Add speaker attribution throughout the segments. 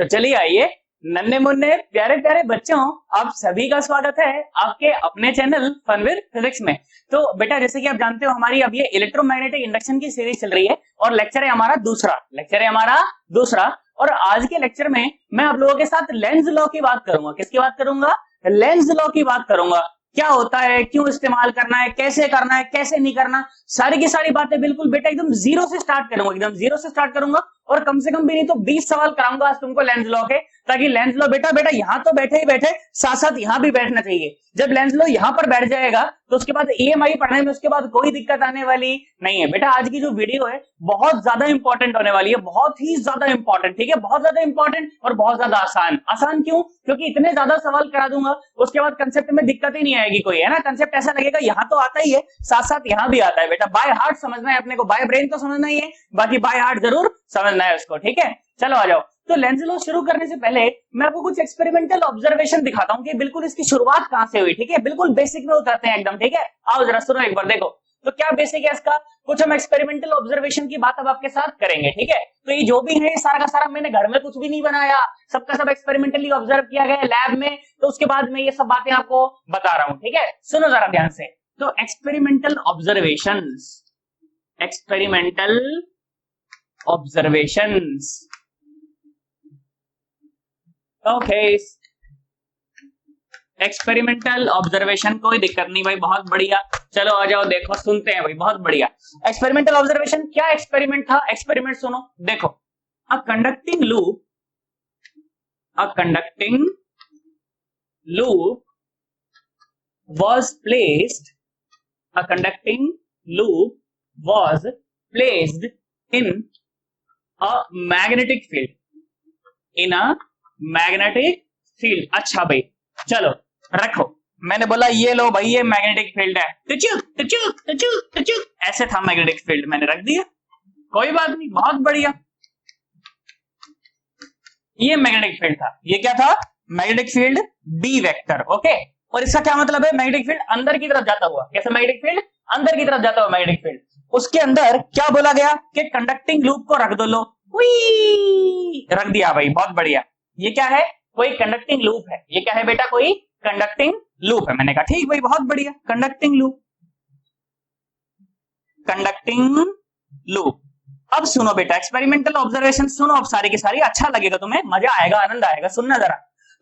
Speaker 1: तो चलिए आइए नन्हे मुन्ने प्यारे प्यारे बच्चों, आप सभी का स्वागत है आपके अपने चैनल फन विद फिजिक्स में। तो बेटा जैसे कि आप जानते हो हमारी अब ये इलेक्ट्रोमैग्नेटिक इंडक्शन की सीरीज चल रही है और लेक्चर है हमारा दूसरा। और आज के लेक्चर में मैं आप लोगों के साथ लेंज लॉ की बात करूंगा। किसकी बात करूंगा? लेंज लॉ की बात करूंगा। क्या होता है, क्यों इस्तेमाल करना है, कैसे करना है, कैसे नहीं करना, सारी की सारी बातें बिल्कुल बेटा एकदम जीरो से स्टार्ट करूंगा और कम से कम भी नहीं तो 20 सवाल कराऊंगा आज तुमको लेंज लॉ के, ताकि लेंज लॉ बेटा यहां तो बैठे ही बैठे साथ साथ यहां भी बैठना चाहिए। जब लेंज लॉ यहां पर बैठ जाएगा तो उसके बाद ईएमआई पढ़ने में उसके बाद कोई दिक्कत आने वाली नहीं है। बेटा आज की जो वीडियो है बहुत ज्यादा इंपॉर्टेंट होने वाली है, बहुत ही ज्यादा इंपॉर्टेंट, ठीक है, बहुत ज्यादा इंपॉर्टेंट और बहुत ज्यादा आसान क्यों? क्योंकि इतने ज्यादा सवाल करा दूंगा उसके बाद कंसेप्ट में दिक्कत ही नहीं आएगी कोई, है ना। कंसेप्ट ऐसा लगेगा यहाँ तो आता ही है, साथ साथ यहाँ भी आता है। बेटा बाय हार्ट समझना है अपने को, बाय ब्रेन तो समझना ही है, बाकी बाय हार्ट जरूर समझना है उसको, ठीक है। चलो आ जाओ। तो लेंज लॉ शुरू करने से पहले मैं आपको कुछ एक्सपेरिमेंटल ऑब्जर्वेशन दिखाता हूँ कि बिल्कुल इसकी शुरुआत कहां से हुई, ठीक है। बिल्कुल बेसिक में उतरते हैं एकदम, ठीक है। आओ जरा सुनो एक बार, देखो तो क्या बेसिक है इसका। कुछ हम एक्सपेरिमेंटल ऑब्जर्वेशन की बात अब आपके साथ करेंगे, ठीक है। तो ये जो भी है सारा का सारा मैंने घर में कुछ भी नहीं बनाया, सबका सब एक्सपेरिमेंटली ऑब्जर्व किया गया लैब में, तो उसके बाद मैं ये सब बातें आपको बता रहा हूं, ठीक है। सुनो जरा ध्यान से। तो experimental observations okay. Experimental observation, कोई दिक्कत नहीं भाई, बहुत बढ़िया। चलो आ जाओ, देखो सुनते हैं भाई, बहुत बढ़िया। एक्सपेरिमेंटल ऑब्जर्वेशन क्या एक्सपेरिमेंट था? एक्सपेरिमेंट सुनो, देखो। A conducting loop was placed in a magnetic field। अच्छा भाई चलो रखो, मैंने बोला ये लो भाई, ये मैग्नेटिक फील्ड है, ऐसे था मैग्नेटिक फील्ड, मैंने रख दिया, कोई बात नहीं, बहुत बढ़िया। ये मैग्नेटिक फील्ड था, ये क्या था? Magnetic field B vector, okay. और इसका क्या मतलब है? मैग्नेटिक फील्ड अंदर की तरफ जाता हुआ, कैसे मैग्नेटिक फील्ड अंदर की तरफ जाता हुआ मैग्नेटिक फील्ड। उसके अंदर क्या बोला गया कि कंडक्टिंग लूप को रख दो, लो रख दिया भाई, बहुत बढ़िया। ये क्या है? कोई कंडक्टिंग लूप है। ये क्या है बेटा? कोई कंडक्टिंग लूप है। मैंने कहा ठीक भाई, बहुत बढ़िया, कंडक्टिंग लूप। अब सुनो बेटा, एक्सपेरिमेंटल ऑब्जर्वेशन सुनो अब सारी की सारी, अच्छा लगेगा तुम्हें, मजा आएगा, आनंद आएगा, सुनना जरा।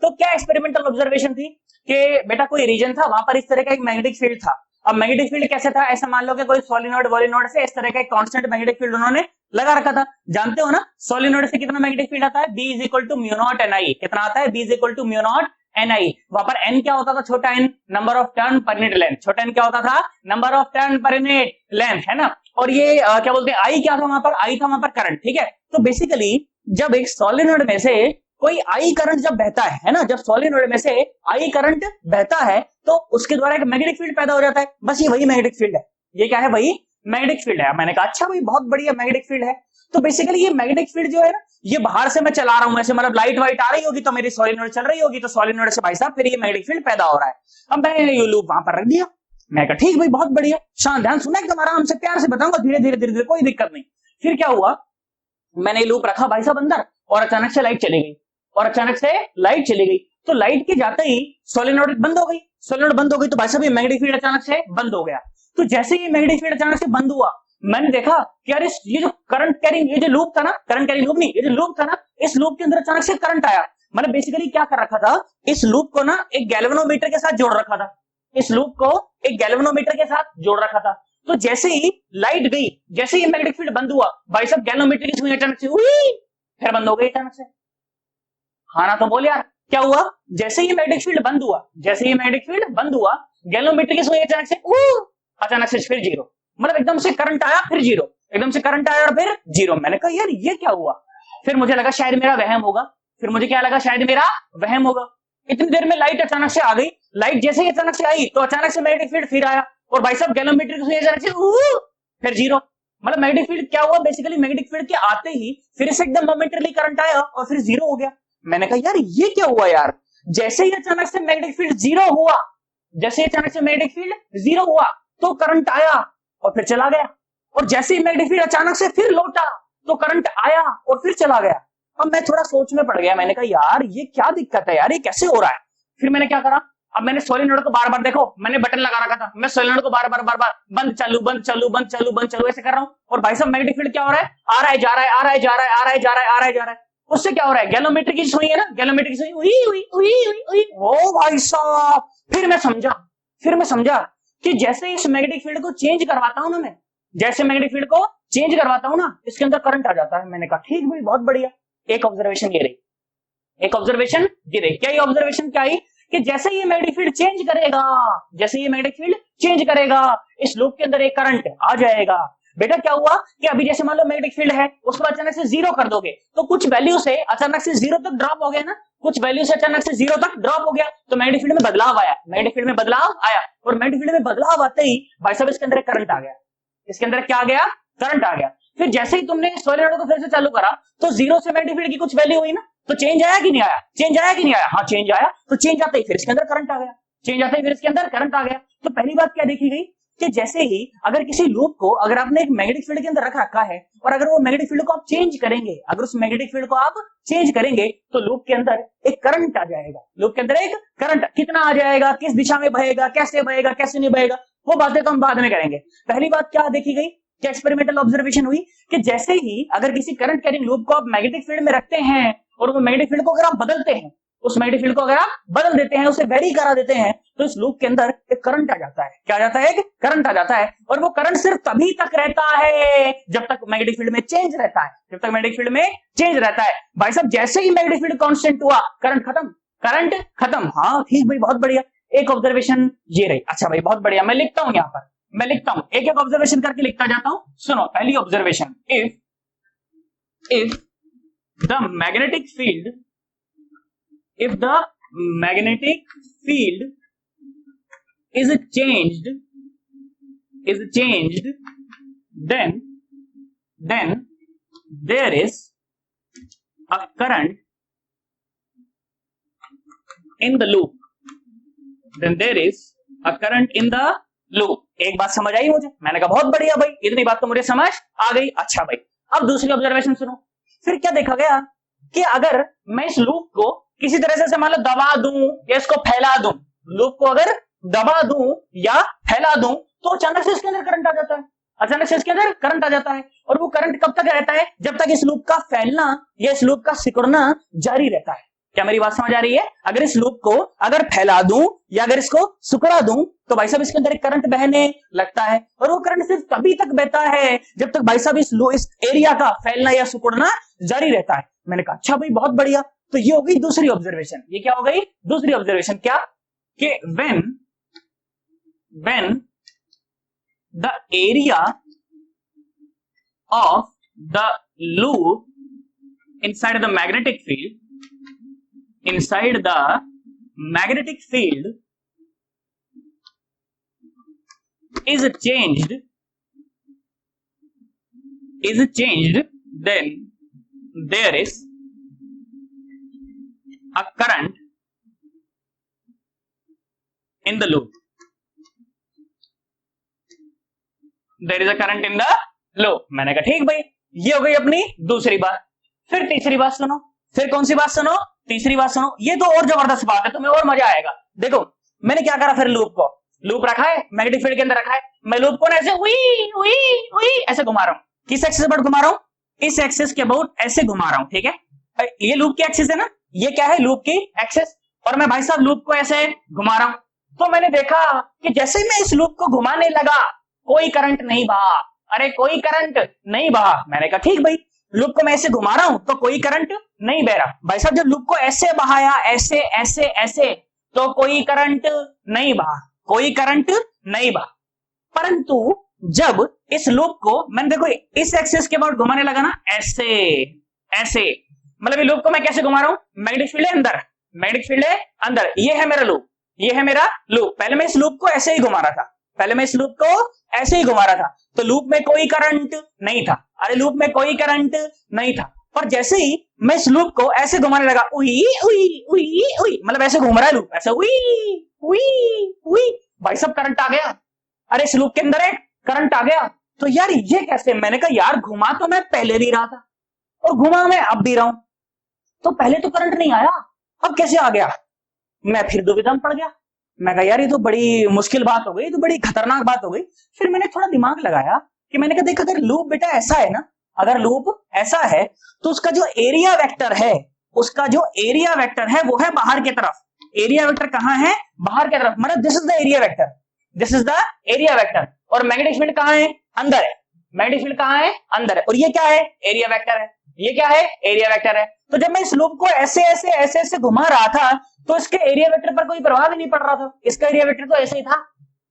Speaker 1: तो क्या एक्सपेरिमेंटल ऑब्जर्वेशन थी कि बेटा कोई रीजन था, वहां पर इस तरह का एक मैग्नेटिक फील्ड था। अब मैग्नेटिक फील्ड कैसे था? ऐसा मान लो कि कोई सोलिनॉइड से इस तरह का एक कांस्टेंट मैग्नेटिक फील्ड उन्होंने लगा रखा था। जानते हो ना सोलिनॉइड से कितना मैग्नेटिक फील्ड आता है? B is equal to mu naught NI। कितना आता है? B is equal to mu naught NI। वहां पर N क्या होता था? छोटा n number of turn per unit length. छोटा n क्या होता था? Number of turn per unit length, है ना। और ये क्या बोलते हैं, I क्या था वहां पर? I था वहां पर करंट, ठीक है। तो बेसिकली जब एक सोलिनॉइड में से कोई आई करंट जब बहता है ना, जब सोलिनॉइड में से आई करंट बहता है तो उसके द्वारा एक मैग्नेटिक फील्ड पैदा हो जाता है। बस ये वही मैग्नेटिक फील्ड है। ये क्या है भाई? मैग्नेटिक फील्ड है। मैंने कहा अच्छा भाई, बहुत बढ़िया, मैग्नेटिक फील्ड है। तो बेसिकली ये मैग्नेटिक फील्ड जो है ना, ये बाहर से मैं चला रहा हूं ऐसे, मतलब लाइट वाइट आ रही होगी तो मेरी सोलिनॉइड चल रही होगी, तो सोलिनॉइड से भाई साहब फिर ये मैग्नेटिक फील्ड पैदा हो रहा है। अब मैंने ये लूप वहां पर रख दिया। मैं कहा ठीक भाई, बहुत बढ़िया, शांत ध्यान सुना, एकदम आराम से प्यार से बताऊंगा, धीरे धीरे, कोई दिक्कत नहीं। फिर क्या हुआ, मैंने लूप रखा भाई साहब अंदर और अचानक से लाइट चली गई। तो लाइट के जाते ही सोलिनॉइड बंद हो गई। तो भाई साहब ये मैग्नेटिक फील्ड अचानक से बंद हो गया। तो जैसे ही मैग्नेटिक फील्ड अचानक से बंद हुआ, मैंने देखा कि यार ये जो करंट कैरिंग, ये जो लूप था ना, करंट कैरिंग लूप नहीं, ये जो लूप था ना, इस लूप के अंदर अचानक से करंट आया। मैंने बेसिकली क्या कर रखा था, इस लूप को ना एक गैल्वेनोमीटर के साथ जोड़ रखा था। तो जैसे ही लाइट गई, जैसे ही मैग्नेटिक फील्ड बंद हुआ, भाई साहब गैल्वेनोमीटर की सुई अचानक से फिर बंद हो गई अचानक से। हाँ ना, तो बोल यार क्या हुआ? जैसे ही मैग्नेटिक फील्ड बंद हुआ, गैल्वेनोमीटर की सुई अचानक से फिर जीरो, मतलब एकदम से करंट आया फिर जीरो, और फिर जीरो। मैंने कहा यार ये क्या हुआ? फिर मुझे लगा शायद मेरा वहम होगा। इतनी देर में लाइट अचानक से आ गई। लाइट जैसे ही अचानक से आई तो अचानक से मैग्नेटिक फील्ड फिर आया, और भाई साहब गैल्वेनोमीटर की सुई अचानक से फिर जीरो। मतलब मैग्नेटिक फील्ड क्या हुआ? बेसिकली मैग्नेटिक फील्ड के आते ही फिर से एकदम मोमेंटली करंट आया और फिर जीरो हो गया। मैंने कहा यार ये क्या हुआ यार? जैसे ही अचानक से मैग्नेटिक फील्ड जीरो हुआ, तो करंट आया और फिर चला गया, और जैसे ही मैग्नेटिक फील्ड अचानक से फिर लौटा तो करंट आया और फिर चला गया। अब मैं थोड़ा सोच में पड़ गया, मैंने कहा यार ये क्या दिक्कत है यार, ये कैसे हो रहा है। फिर मैंने क्या करा, अब मैंने सोलेनोइड को बार बार, देखो मैंने बटन लगा रखा था, मैं सोलेनोइड को बार बार बंद चालू बंद चालू बंद चालू बंद चालू ऐसे कर रहा हूं, और भाई साहब मैग्नेटिक फील्ड क्या हो रहा है, आ रहा है जा रहा है, आ रहा है जा रहा है, आ रहा है जा रहा है, आ रहा है जा रहा है। उससे क्या हो रहा है, गैलोमीटर की सुई है ना, गैलोमीटर की सुई उई उई उई उई उई, ओ भाई साहब। फिर मैं समझा कि जैसे इस मैग्नेटिक फील्ड को चेंज करवाता हूं ना मैं, जैसे मैग्नेटिक फील्ड को चेंज करवाता हूं ना, इसके अंदर करंट आ जाता है। मैंने कहा ठीक भाई बहुत बढ़िया। एक ऑब्जर्वेशन ये रही, एक ऑब्जर्वेशन ये रही। क्या ये ऑब्जर्वेशन क्या आई कि जैसे ये मैग्नेटिक फील्ड चेंज करेगा, जैसे ये मैग्नेटिक फील्ड चेंज करेगा, इस लूप के अंदर एक करंट आ जाएगा। बेटा क्या हुआ कि अभी जैसे मान लो मैग्नेटिक फील्ड है, उसको अचानक से जीरो कर दोगे तो कुछ वैल्यू से अचानक से जीरो तक ड्रॉप हो गया ना, कुछ वैल्यू से अचानक से जीरो तक ड्रॉप हो गया, तो मैग्नेटिक फील्ड में बदलाव आया, मैग्नेटिक फील्ड में बदलाव आया, और मैग्नेटिक फील्ड में बदलाव आते ही भाई साहब इसके अंदर करंट आ गया, इसके अंदर क्या आ गया, करंट आ गया। फिर जैसे ही तुमने सोलेनोइड को फिर से चालू करा तो जीरो से मैग्नेटिक फील्ड की कुछ वैल्यू हुई ना, तो चेंज आया कि नहीं आया, चेंज आया कि नहीं आया, हाँ चेंज आया। तो चेंज आते ही फिर इसके अंदर करंट आ गया, चेंज आते ही फिर इसके अंदर करंट आ गया। तो पहली बात क्या देखी गई कि जैसे ही अगर किसी लूप को अगर आपने एक मैग्नेटिक फील्ड के अंदर रख रखा है, और अगर वो मैग्नेटिक फील्ड को आप चेंज करेंगे, अगर उस मैग्नेटिक फील्ड को आप चेंज करेंगे तो लूप के अंदर एक करंट आ जाएगा, लूप के अंदर एक करंट कितना आ जाएगा, किस दिशा में बहेगा, कैसे नहीं बहेगा, वो बातें तो हम बाद में करेंगे। पहली बात क्या देखी गई, क्या एक्सपेरिमेंटल ऑब्जर्वेशन हुई कि जैसे ही अगर किसी करंट कैरिंग लूप को आप मैग्नेटिक फील्ड में रखते हैं, और वो मैग्नेटिक फील्ड को अगर आप बदलते हैं, उस मैग्नेटिक फील्ड को अगर आप बदल देते हैं, उसे वेरी करा देते हैं, तो इस लूप के अंदर एक करंट आ जाता है। क्या आ जाता है, एक करंट आ जाता है। और वो करंट सिर्फ तभी तक रहता है जब तक मैग्नेटिक फील्ड में चेंज रहता है, जब तक मैग्नेटिक फील्ड में चेंज रहता है। भाई साहब जैसे ही मैग्नेटिक फील्ड कांस्टेंट हुआ, करंट खत्म, करंट खत्म। हाँ ठीक भाई बहुत बढ़िया, एक ऑब्जर्वेशन ये रही। अच्छा भाई बहुत बढ़िया, मैं लिखता हूं यहाँ पर, मैं लिखता हूं, एक एक ऑब्जर्वेशन करके लिखता जाता हूं। सुनो पहली observation, if the magnetic field, if the magnetic field is changed, then there is a current in the loop, then there is a current in the loop। एक बात समझ आई मुझे, मैंने कहा बहुत बढ़िया भाई, इतनी बात तो मुझे समझ आ गई। अच्छा भाई अब दूसरी ऑब्जर्वेशन सुनो। फिर क्या देखा गया कि अगर मैं इस लूप को किसी तरह से मान लो दबा दूं या इसको फैला दूं, लूप को अगर दबा दूं या फैला दूं तो अचानक से इसके अंदर करंट आ जाता है, अचानक से इसके अंदर करंट आ जाता है। और वो करंट कब तक रहता है, जब तक इस लूप का फैलना या इस लूप का सिकुड़ना जारी रहता है। क्या मेरी बात समझ आ रही है? अगर इस लूप को अगर फैला दूं या अगर इसको सिकुड़ा दूं तो भाई साहब इसके अंदर एक करंट बहने लगता है, और वो करंट सिर्फ तभी तक बहता है जब तक भाई साहब इस एरिया का फैलना या सिकुड़ना जारी रहता है। मैंने कहा अच्छा भाई बहुत बढ़िया। तो ये हो गई दूसरी ऑब्जर्वेशन। ये क्या हो गई दूसरी ऑब्जर्वेशन, क्या कि when the area of the loop inside the magnetic field is changed, then there is a current in the loop, there is a current in the loop। मैंने कहा ठीक भाई, ये हो गई अपनी दूसरी बात। फिर तीसरी बात सुनो, फिर कौन सी बात सुनो, तीसरी बात सुनो। ये तो और जबरदस्त बात है, तुम्हें और मजा आएगा। देखो मैंने क्या करा, फिर लूप रखा है, मैग्नेटिक फील्ड के अंदर रखा है, मैं लूप को ऐसे उई ऐसे घुमा रहा हूं। किस एक्सिस पर घुमा रहा हूं, इस एक्सिस के अबाउट ऐसे घुमा रहा हूं, ठीक है। ये लूप की एक्सिस है ना, ये क्या है लूप की एक्सिस, और मैं भाई साहब लूप को ऐसे घुमा रहा हूं। तो मैंने देखा कि जैसे मैं इस लूप को घुमाने लगा कोई करंट नहीं बहा, अरे कोई करंट नहीं बहा। मैंने कहा ठीक भाई, लूप को मैं ऐसे घुमा रहा हूं तो कोई करंट नहीं बह रहा। भाई साहब जब लूप को ऐसे बहाया, ऐसे ऐसे ऐसे, तो कोई करंट नहीं बहा, कोई करंट नहीं बहा। परंतु जब इस लूप को मैंने देखो इस एक्सिस के अबाउट घुमाने लगा ना, ऐसे ऐसे, मतलब ये लूप को मैं कैसे घुमा रहा हूं, मैग्नेटिक फील्ड है अंदर, मैग्नेटिक फील्ड है अंदर, ये है मेरा लूप, ये है मेरा लूप। पहले मैं इस लूप को ऐसे ही घुमा रहा था, पहले मैं इस लूप को ऐसे ही घुमा रहा था, तो लूप में कोई करंट नहीं था, अरे लूप में कोई करंट नहीं था। पर जैसे ही मैं इस लूप को ऐसे घुमाने लगा, उई उई उई उई, मतलब ऐसे घूम रहा है लूप, ऐसे उई उई उई, भाई सब करंट आ गया। अरे इस लूप के अंदर एक करंट आ गया। तो यार ये कैसे, मैंने कहा यार घुमा तो मैं पहले भी रहा था और घुमा मैं अब भी रहा हूं, तो पहले तो करंट नहीं आया, अब कैसे आ गया? मैं फिर दुविधा में पड़ गया। मैं कहा यार ये तो बड़ी मुश्किल बात हो गई, तो बड़ी खतरनाक बात हो गई। फिर मैंने थोड़ा दिमाग लगाया कि मैंने कहा देख अगर लूप बेटा ऐसा है ना, अगर लूप ऐसा है तो उसका जो एरिया वेक्टर है, उसका जो एरिया वेक्टर है वो है बाहर की तरफ। एरिया वेक्टर कहां है? बाहर की तरफ, मतलब this is the area vector, this is the area vector. और मैग्नेटिक फील्ड कहां है? अंदर है। मैग्नेटिक फील्ड कहां है? अंदर है। और ये क्या है? एरिया वेक्टर है। ये क्या है? एरिया वेक्टर है। तो जब मैं इस लूप को ऐसे ऐसे ऐसे ऐसे घुमा रहा था तो इसके एरिया वेक्टर पर कोई प्रभाव ही नहीं पड़ रहा था। इसका एरिया वेक्टर तो ऐसे ही था,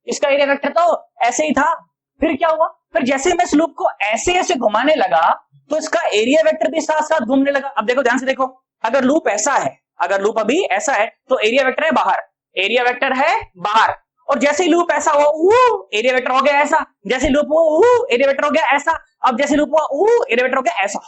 Speaker 1: इसका एरिया वेक्टर तो ऐसे ही था। फिर क्या हुआ? फिर जैसे मैं इस लूप को ऐसे ऐसे घुमाने लगा तो इसका एरिया वेक्टर भी साथ साथ घूमने लगा। अब देखो ध्यान से देखो, अगर लूप ऐसा है, अगर लूप अभी ऐसा है तो एरिया वेक्टर है बाहर, एरिया वेक्टर है बाहर। और जैसे ही लूप ऐसा हुआ एरिया वेक्टर हो गया ऐसा, जैसे लूप हुआ एरिया वेक्टर हो गया ऐसा, अब जैसे लूप हुआ एरिया वेक्टर हो गया ऐसा।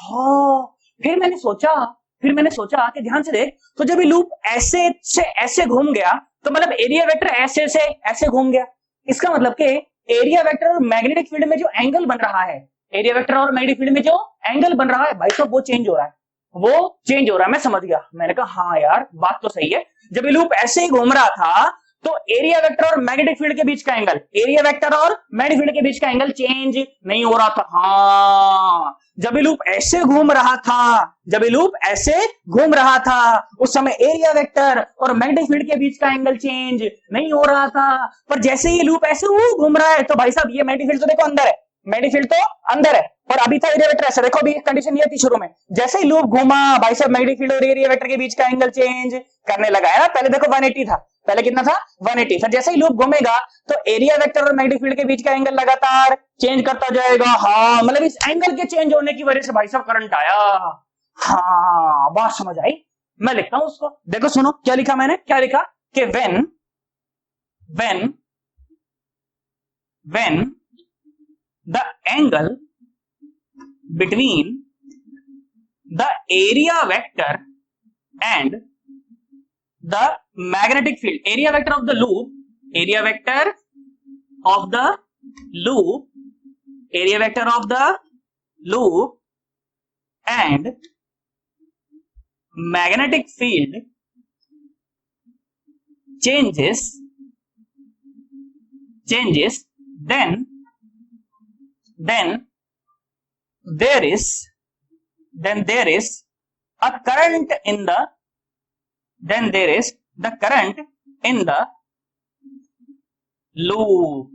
Speaker 1: फिर मैंने सोचा कि ध्यान से देख, तो जब ये लूप ऐसे से ऐसे घूम गया तो मतलब एरिया वेक्टर ऐसे से ऐसे घूम गया। इसका मतलब कि एरिया वेक्टर और मैग्नेटिक फील्ड में जो एंगल बन रहा है, एरिया वेक्टर और मैग्नेटिक फील्ड में जो एंगल बन रहा है भाई साहब वो चेंज हो रहा है, वो चेंज हो रहा है। मैं समझ गया, मैंने कहा हाँ यार बात तो सही है। जब ये लूप ऐसे ही घूम रहा था तो एरिया वेक्टर और मैग्नेटिक फील्ड के बीच का एंगल, एरिया वेक्टर और मैग्नेटिक फील्ड के बीच का एंगल चेंज नहीं हो रहा था। हाँ, जब ये लूप ऐसे घूम रहा था, जब ये लूप ऐसे घूम रहा था उस समय एरिया वेक्टर और मैग्नेटिक फील्ड के बीच का एंगल चेंज नहीं हो रहा था। पर जैसे ही लूप ऐसे घूम रहा है तो भाई साहब ये मैग्नेटिक फील्ड तो देखो अंदर है, मैग्नेटिक फील्ड तो अंदर है और अभी था एरिया वेक्टर ऐसा। देखो अभी कंडीशन ये थी शुरू में, जैसे ही लूप घूमा भाई साहब मैग्नेटिक फील्ड और एरिया वेक्टर के बीच का एंगल चेंज करने लगा है ना। पहले देखो 180 था, पहले कितना था? 180। फिर जैसे ही लूप घूमेगा तो एरिया वेक्टर और मैग्नेटिक फील्ड के बीच का एंगल लगातार चेंज करता जाएगा। हाँ, मतलब इस एंगल के चेंज होने की वजह से भाई साहब करंट आया। हाँ, बात समझ आई। मैं लिखता हूं उसको, देखो सुनो क्या लिखा मैंने, क्या लिखा कि when the angle between the area vector and the magnetic field, area vector of the loop, area vector of the loop, area vector of the loop and magnetic field changes, then there is a current in the, then there is the current in the loop,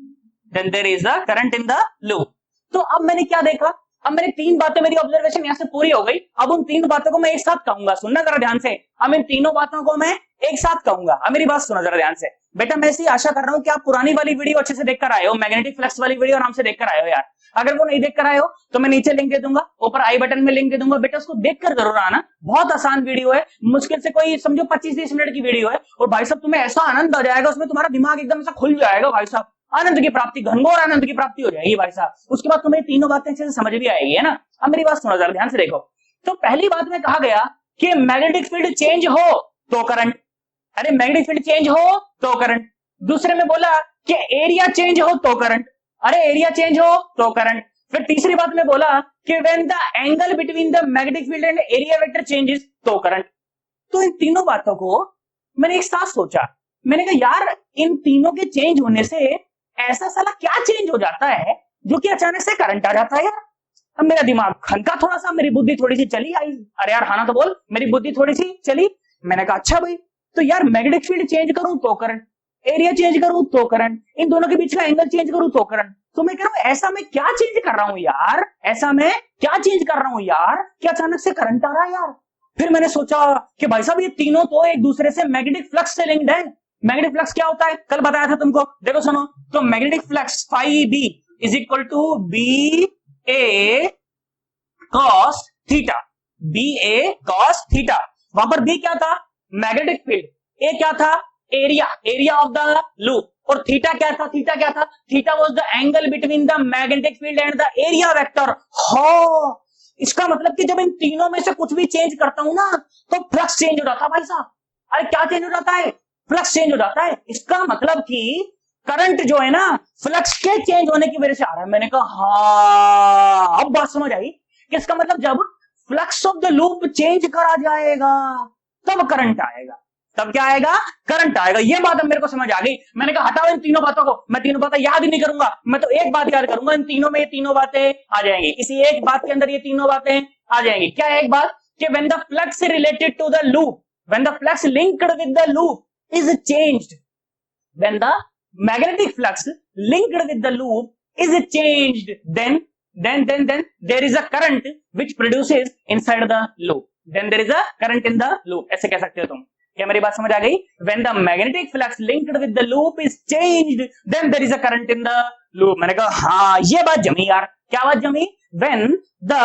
Speaker 1: then there is a current in the loop। तो अब मैंने क्या देखा, अब मैंने तीन बातें, मेरी ऑब्जर्वेशन यहां से पूरी हो गई। अब उन तीन बातों को मैं एक साथ कहूंगा, सुनना जरा ध्यान से। अब इन तीनों बातों को मैं एक साथ कहूंगा। अब मेरी बात सुनो जरा ध्यान से बेटा। मैं ऐसी आशा कर रहा हूं कि आप पुरानी वाली वीडियो अच्छे से देखकर आए हो, मैग्नेटिक फ्लक्स वाली वीडियो आराम से देखकर आए हो यार। अगर वो नहीं देखकर आए हो तो मैं नीचे लिंक दे दूंगा, ऊपर आई बटन में लिंक दे दूंगा, बेटा उसको देखकर जरूर आना। बहुत आसान वीडियो है, मुश्किल से कोई समझो 25-30 मिनट की वीडियो है और भाई साहब तुम्हें ऐसा आनंद आ जाएगा उसमें, तुम्हारा दिमाग एकदम से खुल जाएगा भाई साहब। आनंद की प्राप्ति, घनघोर आनंद की प्राप्ति हो जाएगी भाई साहब। उसके बाद तुम्हें तीनों बातें अच्छे से समझ भी आएगी, है ना। अब मेरी बात सुनो जरा ध्यान से देखो। तो पहली बात में कहा गया कि मैग्नेटिक फील्ड चेंज हो तो करंट, अरे मैग्नेटिक फील्ड चेंज हो तो करंट। दूसरे में बोला कि एरिया चेंज हो तो करंट, अरे एरिया चेंज हो तो करंट। फिर तीसरी बात में बोला कि when the angle between the magnetic field and area vector changes तो करंट। तो इन तीनों बातों को मैंने एक साथ सोचा। मैंने कहा यार इन तीनों के चेंज होने से ऐसा साला क्या चेंज हो जाता है जो कि अचानक से करंट आ जाता है यार। अब मेरा दिमाग खनका थोड़ा सा, मेरी बुद्धि थोड़ी सी चली आई। अरे यार हाँ ना तो बोल, मेरी बुद्धि थोड़ी सी चली। मैंने कहा अच्छा भाई, तो यार मैग्नेटिक फील्ड चेंज करूं तो करंट, एरिया चेंज करूं तो करंट, इन दोनों के बीच का एंगल चेंज करूं तो करंट। तो मैं कह रहा हूं ऐसा मैं क्या चेंज कर रहा हूं यार, ऐसा मैं क्या चेंज कर रहा हूं यार, क्या अचानक से करंट आ रहा है यार। फिर मैंने सोचा कि भाई साहब ये तीनों तो एक दूसरे से मैग्नेटिक फ्लक्स से लिंक्ड है। मैग्नेटिक फ्लक्स क्या होता है, कल बताया था तुमको, देखो सुनो। तो magnetic flux phi B is equal to B A cos theta, B A cos theta. वहां पर बी क्या था, मैग्नेटिक फील्ड, ए क्या था, area, area of the loop, और थीटा क्या था, थीटा क्या था, theta was the angle between the magnetic field and the area vector. हो, इसका मतलब कि जब इन तीनों में से कुछ भी चेंज करता हूं ना तो फ्लक्स चेंज हो जाता है भाई साहब। अरे क्या चेंज हो जाता है, फ्लक्स चेंज हो जाता है। इसका मतलब कि करंट जो है ना फ्लक्स के चेंज होने की वजह से आ रहा है। मैंने कहा हाँ, अब बात समझ आई कि इसका मतलब जब flux of the loop change करा जाएगा तब करंट आएगा। तब क्या आएगा? करंट आएगा। ये बात अब मेरे को समझ आ गई। मैंने कहा हटाओ इन तीनों बातों को, मैं तीनों बातें याद ही नहीं करूंगा, मैं तो एक बात याद करूंगा, इन तीनों में ये तीनों बातें आ जाएंगी, इसी एक बात के अंदर ये तीनों बातें आ जाएंगी। क्या है एक बात? कि when the flux related to the loop, when the flux linked with the loop is changed, when the magnetic flux linked with the loop is changed, then there is a current which produces inside the loop, then there is a current in the loop। ऐसे कह सकते हो तुम। क्या मेरी बात समझ आ गई? When the magnetic flux linked with the loop is changed, then there is a current in the loop। मैंने कहा हाँ ये बात जमी यार। क्या बात जमी? When the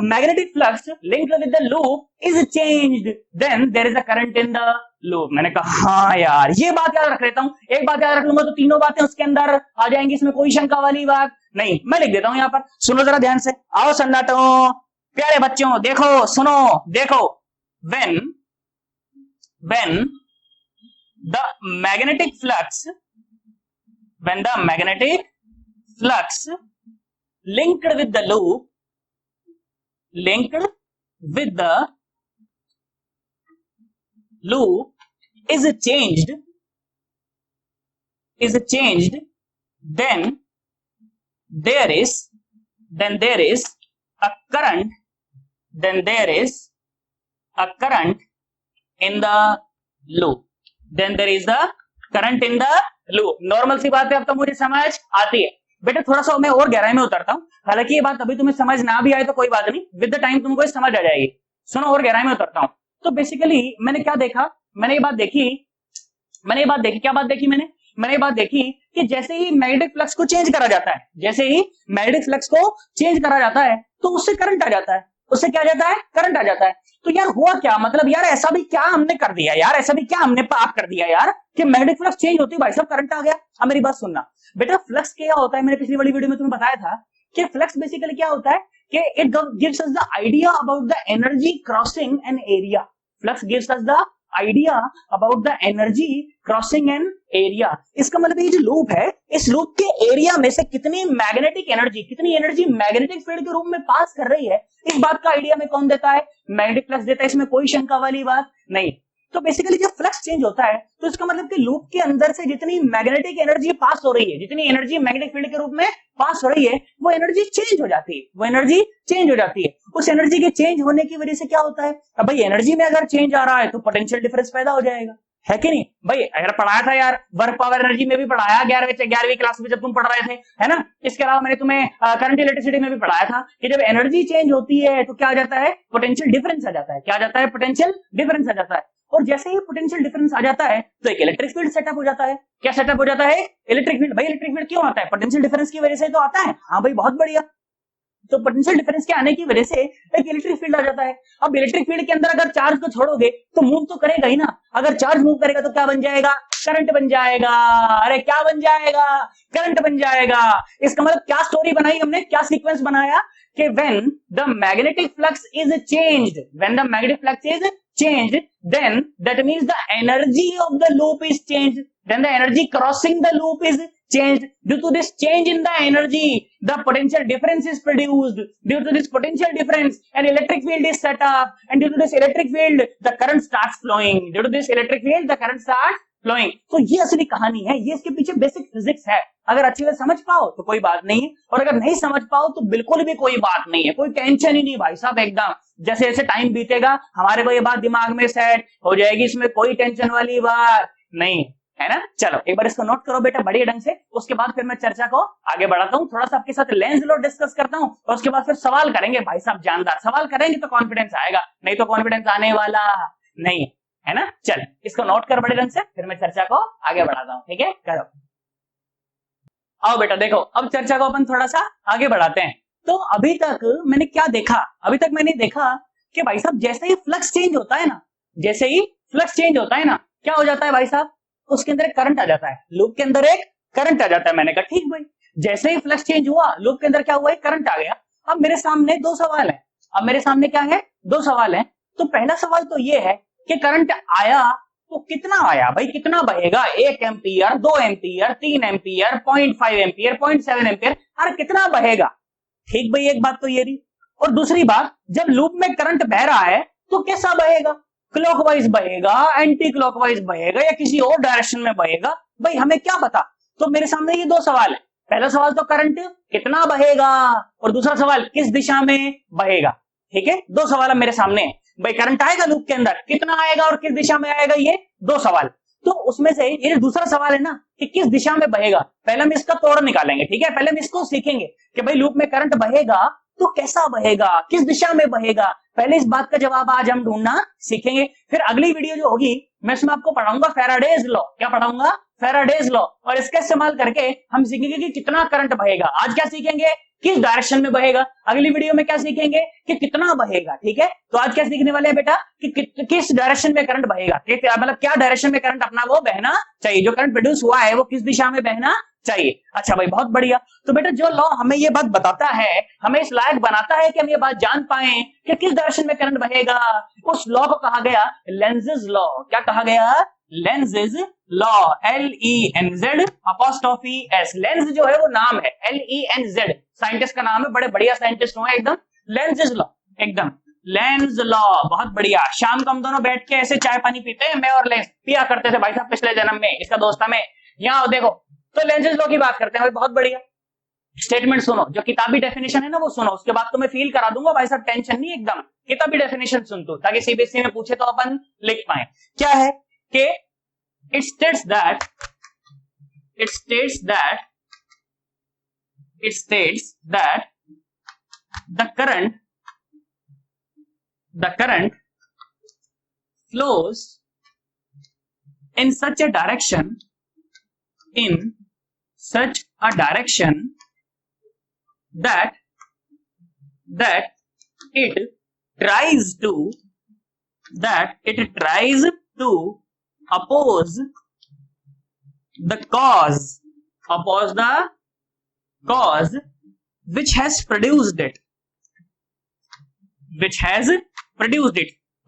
Speaker 1: magnetic flux linked with the loop is changed, then there is a current in the loop। मैंने कहा हाँ यार ये बात याद रख लेता हूँ। एक बात याद रख लूंगा तो तीनों बातें उसके अंदर आ जाएंगी, इसमें कोई शंका वाली बात नहीं। मैं लिख देता हूँ यहाँ पर, सुनो जरा ध्यान से। आओ सन्नाटों, प्यारे बच्चों, देखो सुनो देखो। when the magnetic flux linked with the loop is changed, then there is a current, in the loop, then there is the current in the loop। Normal सी बात है, अब तो मुझे समझ आती है बेटा। थोड़ा सा मैं और गहराई में उतरता हूं, हालांकि ये बात अभी तुम्हें समझ ना भी आए तो कोई बात नहीं, विद द टाइम तुमको समझ आ जाएगी। सुनो और गहराई में उतरता हूं। तो बेसिकली मैंने क्या देखा? मैंने ये बात देखी। क्या बात देखी मैंने ये बात देखी कि जैसे ही मैग्नेटिक फ्लक्स को चेंज करा जाता है, तो उससे करंट आ जाता है। उससे क्या आ जाता है? करंट आ जाता है। तो यार हुआ क्या? मतलब यार ऐसा भी क्या हमने कर दिया यार, ऐसा भी क्या हमने पाप कर दिया यार कि मैग्नेटिक फ्लक्स चेंज होती है, भाई साहब करंट आ गया। अब मेरी बात सुनना बेटा, फ्लक्स क्या होता है? मैंने पिछली वाली वीडियो में तुम्हें बताया था कि फ्लक्स बेसिकली क्या होता है कि it gives us the idea about the energy crossing an area. Flux gives us the idea about the energy crossing an area. इसका मतलब ये जो लूप है, इस लूप के एरिया में से कितनी एनर्जी मैग्नेटिक फील्ड के रूप में पास कर रही है, इस बात का आइडिया में कौन देता है? मैग्नेटिक फ्लक्स देता है। इसमें कोई शंका वाली बात नहीं। तो बेसिकली जब फ्लक्स चेंज होता है तो इसका मतलब कि लूप के अंदर से जितनी मैग्नेटिक एनर्जी पास हो रही है, जितनी एनर्जी मैग्नेटिक फील्ड के रूप में पास हो रही है, वो एनर्जी चेंज हो जाती है। उस एनर्जी के चेंज होने की वजह से क्या होता है? अब भाई एनर्जी में अगर चेंज आ रहा है तो पोटेंशियल डिफरेंस पैदा हो जाएगा, है कि नहीं भाई? अगर पढ़ाया था यार, वर्क पावर एनर्जी में भी पढ़ाया 11वीं क्लास में जब तुम पढ़ रहे थे, है ना। इसके अलावा मैंने तुम्हें करंट इलेक्ट्रिसिटी में भी पढ़ाया था कि जब एनर्जी चेंज होती है तो क्या आ जाता है? पोटेंशियल डिफरेंस आ जाता है। क्या आ जाता है? पोटेंशियल डिफरेंस आ जाता है। और जैसे ही पोटेंशियल डिफरेंस आ जाता है तो एक इलेक्ट्रिक फील्ड सेटअप हो जाता है। क्या सेटअप हो जाता है? Electric field. भाई इलेक्ट्रिक फील्ड क्यों आता है? पोटेंशियल डिफरेंस की वजह से तो आता है। हाँ भाई बहुत बढ़िया। तो पोटेंशियल डिफरेंस के आने की वजह से एक इलेक्ट्रिक फील्ड आ जाता है। अब इलेक्ट्रिक फील्ड के अंदर अगर चार्ज को छोड़ोगे तो मूव तो करेगा ही ना। अगर चार्ज मूव करेगा तो क्या बन जाएगा? करंट बन जाएगा। अरे क्या बन जाएगा? करंट बन जाएगा। इसका मतलब क्या स्टोरी बनाई हमने, क्या सीक्वेंस बनाया कि when the magnetic flux is changed, then that means the energy of the loop is changed, then the energy crossing the loop is changed. Due to this change in the energy, the potential difference is produced. Due to this potential difference, an electric field is set up, and due to this electric field, the current starts flowing. तो ये असली कहानी है, ये इसके पीछे basic physics है। अगर अच्छे से समझ पाओ तो कोई बात नहीं है, और अगर नहीं समझ पाओ तो बिल्कुल भी कोई बात नहीं है, कोई टेंशन ही नहीं भाई साहब। एकदम जैसे जैसे टाइम बीतेगा हमारे को ये बात दिमाग में सेट हो जाएगी, इसमें कोई टेंशन वाली बात नहीं है ना। चलो एक बार इसको नोट करो बेटा बढ़िया ढंग से, उसके बाद फिर मैं चर्चा को आगे बढ़ाता हूँ। थोड़ा सा आपके साथ लेंस लो डिस्कस करता हूँ, और उसके बाद फिर सवाल करेंगे भाई साहब। जानदार सवाल करेंगे तो कॉन्फिडेंस आएगा, नहीं तो कॉन्फिडेंस आने वाला नहीं है ना। चल इसको नोट कर बड़े ढंग से, फिर मैं चर्चा को आगे बढ़ाता हूँ। ठीक है, करो। आओ बेटा देखो, अब चर्चा को अपन थोड़ा सा आगे बढ़ाते हैं। तो अभी तक मैंने क्या देखा? अभी तक मैंने देखा कि भाई साहब जैसे ही फ्लक्स चेंज होता है ना, क्या हो जाता है भाई साहब? उसके अंदर एक करंट आ जाता है, लूप के अंदर एक करंट आ जाता है। मैंने कहा ठीक भाई, जैसे ही फ्लक्स चेंज हुआ लूप के अंदर क्या हुआ? एक करंट आ गया। अब मेरे सामने दो सवाल है। दो सवाल है। तो पहला सवाल तो ये है कि करंट आया तो कितना आया भाई, कितना बहेगा? 1 ampere, 2 ampere, 3 ampere, 0.5 ampere, 0.7 ampere, अरे कितना बहेगा? ठीक भाई, एक बात तो ये रही। और दूसरी बात, जब लूप में करंट बह रहा है तो कैसा बहेगा, क्लॉकवाइज बहेगा, एंटी क्लॉकवाइज बहेगा या किसी और डायरेक्शन में बहेगा, भाई हमें क्या पता। तो मेरे सामने ये दो सवाल है, पहला सवाल तो करंट कितना बहेगा और दूसरा सवाल किस दिशा में बहेगा। ठीक है, दो सवाल अब मेरे सामने है, भाई करंट आएगा लूप के अंदर, कितना आएगा और किस दिशा में आएगा, ये दो सवाल। तो उसमें से ये दूसरा सवाल है ना कि किस दिशा में बहेगा, पहले हम इसका तोड़ निकालेंगे। ठीक है, पहले हम इसको सीखेंगे कि भाई लूप में करंट बहेगा तो कैसा बहेगा, किस दिशा में बहेगा, पहले इस बात का जवाब आज हम ढूंढना सीखेंगे। फिर अगली वीडियो जो होगी मैं इसमें आपको पढ़ाऊंगा फैराडेज लॉ। क्या पढ़ाऊंगा, फैराडेज लॉ, और इसका इस्तेमाल करके हम सीखेंगे कि कितना करंट बहेगा। आज क्या सीखेंगे, किस डायरेक्शन में बहेगा, अगली वीडियो में क्या सीखेंगे कि कितना बहेगा। ठीक है, तो आज क्या सीखने वाले हैं बेटा कि किस डायरेक्शन में करंट बहेगा, मतलब क्या डायरेक्शन में करंट अपना वो बहना चाहिए, जो करंट प्रोड्यूस हुआ है वो किस दिशा में बहना चाहिए। अच्छा भाई, बहुत बढ़िया। तो बेटा जो लॉ हमें ये बात बताता है, हमें इस लायक बनाता है कि हम ये बात जान पाए कि किस डायरेक्शन में करंट बहेगा, उस लॉ को कहा गया लेंजेस लॉ। क्या कहा गया, Lenz's law, LENZ apostrophe S। Lens जो है वो नाम है, LENZ साइंटिस्ट का नाम है, बड़े बढ़िया साइंटिस्ट हुए एकदम। लेंजेस लॉ, एकदम लेंस लॉ, बहुत बढ़िया। शाम को हम दोनों बैठ के ऐसे चाय पानी पीते हैं, मैं और लेंस पिया करते थे भाई साहब पिछले जन्म में, इसका दोस्त था मैं। यहाँ देखो, तो लेंजेस लॉ की बात करते हैं भाई, बहुत बढ़िया। स्टेटमेंट सुनो, जो किताबी डेफिनेशन है ना वो सुनो, उसके बाद तो मैं फील करा दूंगा भाई साहब, टेंशन नहीं, एकदम किताबी डेफिनेशन सुन दो ताकि सीबीएसई में पूछे तो अपन लिख पाए। क्या है कि it states that the current flows in such a direction that it tries to oppose the cause which has produced it।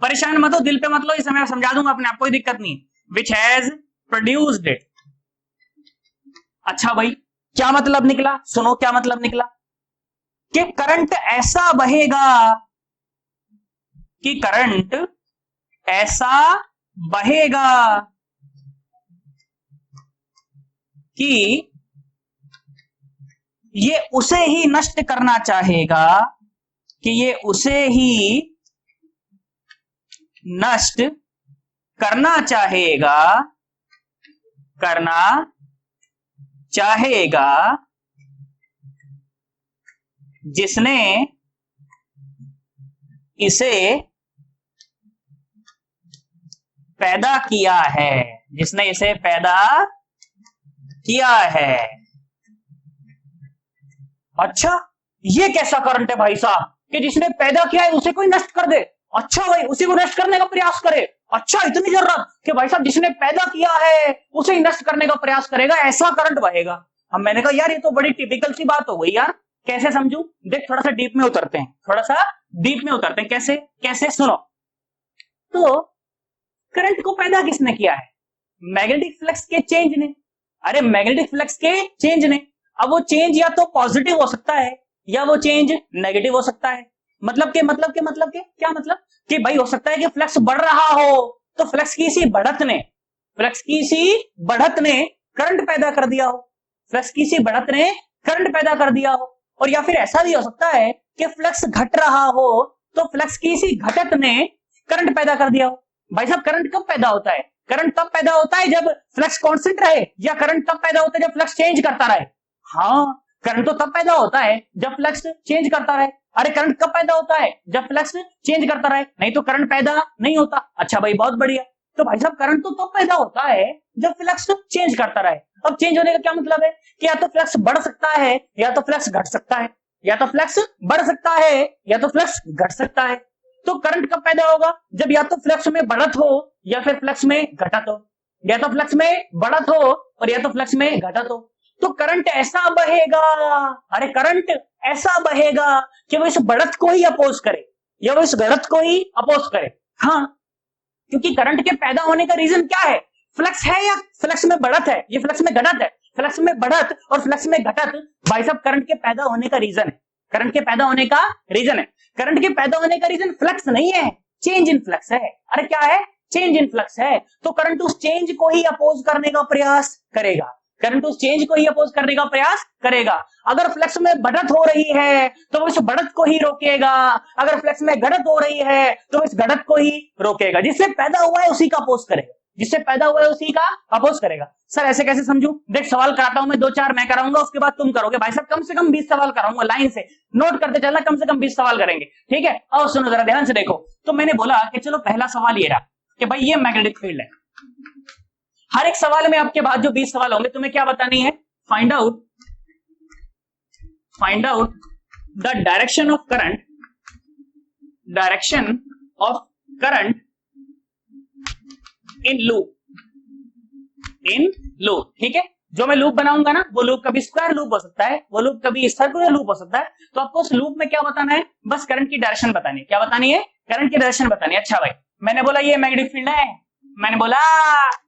Speaker 1: परेशान मत हो, दिल पे मत लो, इस समय समझा दूंगा अपने आप, कोई दिक्कत नहीं। which has produced it। अच्छा भाई, क्या मतलब निकला, सुनो क्या मतलब निकला कि करंट ऐसा बहेगा कि ये उसे ही नष्ट करना चाहेगा, जिसने इसे पैदा किया है। अच्छा, ये कैसा करंट है भाई साहब कि जिसने पैदा किया है उसे कोई नष्ट कर दे। अच्छा भाई, उसी को नष्ट करने का प्रयास करे। अच्छा, इतनी जरूरत कि भाई साहब जिसने पैदा किया है उसे ही नष्ट करने का प्रयास करेगा, ऐसा करंट बहेगा। अब मैंने कहा यार ये तो बड़ी टिपिकल सी बात हो गई यार, कैसे समझू, देख थोड़ा सा डीप में उतरते हैं, कैसे सुनो। तो करंट को पैदा किसने किया है, मैग्नेटिक फ्लक्स के चेंज ने। अरे मैग्नेटिक फ्लक्स के चेंज ने। अब वो चेंज या तो पॉजिटिव हो सकता है या वो चेंज नेगेटिव हो सकता है। मतलब क्या मतलब कि भाई हो सकता है कि फ्लक्स बढ़ रहा हो तो फ्लक्स की सी बढ़त ने करंट पैदा कर दिया हो, और या फिर ऐसा भी हो सकता है कि फ्लक्स घट रहा हो तो फ्लक्स की सी घटत ने करंट पैदा कर दिया हो। भाई साहब, करंट कब पैदा होता है, करंट तब पैदा होता है जब फ्लक्स कांस्टेंट रहे, या करंट तब पैदा होता है जब फ्लक्स चेंज करता रहे। हाँ, करंट तो तब पैदा होता है जब फ्लक्स चेंज करता रहे। अरे करंट कब पैदा होता है, जब फ्लक्स चेंज करता रहे, नहीं तो करंट पैदा नहीं होता। अच्छा भाई, बहुत बढ़िया। तो भाई साहब करंट तो तब पैदा होता है जब फ्लक्स चेंज करता रहे। अब चेंज होने का क्या मतलब है कि या तो फ्लक्स बढ़ सकता है या तो फ्लक्स घट सकता है, या तो फ्लक्स बढ़ सकता है या तो फ्लक्स घट सकता है। तो करंट कब पैदा होगा, जब या तो फ्लक्स में बढ़त हो या फिर फ्लक्स में घटत हो, या तो फ्लक्स में बढ़त हो और या तो फ्लक्स में घटत हो। तो करंट ऐसा बहेगा, अरे करंट ऐसा बहेगा कि वो इस बढ़त को ही अपोज करे या वो इस घटत को ही अपोज करे। हाँ, क्योंकि करंट के पैदा होने का रीजन क्या है, फ्लक्स है या फ्लक्स में बढ़त है, ये फ्लक्स में घटत है। फ्लक्स में बढ़त और फ्लक्स में घटत भाई साहब करंट के पैदा होने का रीजन है। करंट के पैदा होने का रीजन है। करंट के पैदा होने का रीजन फ्लक्स नहीं है, चेंज इन फ्लक्स है। अरे क्या है? चेंज इन फ्लक्स है। तो करंट उस चेंज को ही अपोज करने का प्रयास करेगा, करंट उस चेंज को ही अपोज करने का प्रयास करेगा। अगर फ्लक्स में बढ़त हो रही है तो वो इस बढ़त को ही रोकेगा, अगर फ्लक्स में घटत हो रही है तो इस घटत को ही रोकेगा। जिससे पैदा हुआ है उसी का अपोज करेगा, जिससे पैदा हुआ है उसी का अपोज करेगा। सर ऐसे कैसे समझू? देख सवाल कराता हूं मैं, 2-4 मैं कराऊंगा, उसके बाद तुम करोगे। भाई साहब कम से कम 20 सवाल कराऊंगा, लाइन से नोट करते चलना, कम से कम 20 सवाल करेंगे, ठीक है? और सुनो जरा ध्यान से देखो। तो मैंने बोला कि चलो पहला सवाल ये रहा कि भाई ये मैग्नेटिक फील्ड है। हर एक सवाल में आपके बाद जो 20 सवाल होंगे तुम्हें क्या बतानी है? Find out the direction of current, direction of current in loop, in loop, ठीक है? जो मैं लूप बनाऊंगा ना, वो लूप कभी स्क्वायर लूप हो सकता है, वो लूप कभी सर्कुलर लूप हो सकता है। तो आपको उस लूप में क्या बताना है? बस करंट की डायरेक्शन बतानी है। क्या बतानी है? करंट की डायरेक्शन बतानी है। अच्छा भाई मैंने बोला ये मैग्नेटिक फील्ड है, मैंने बोला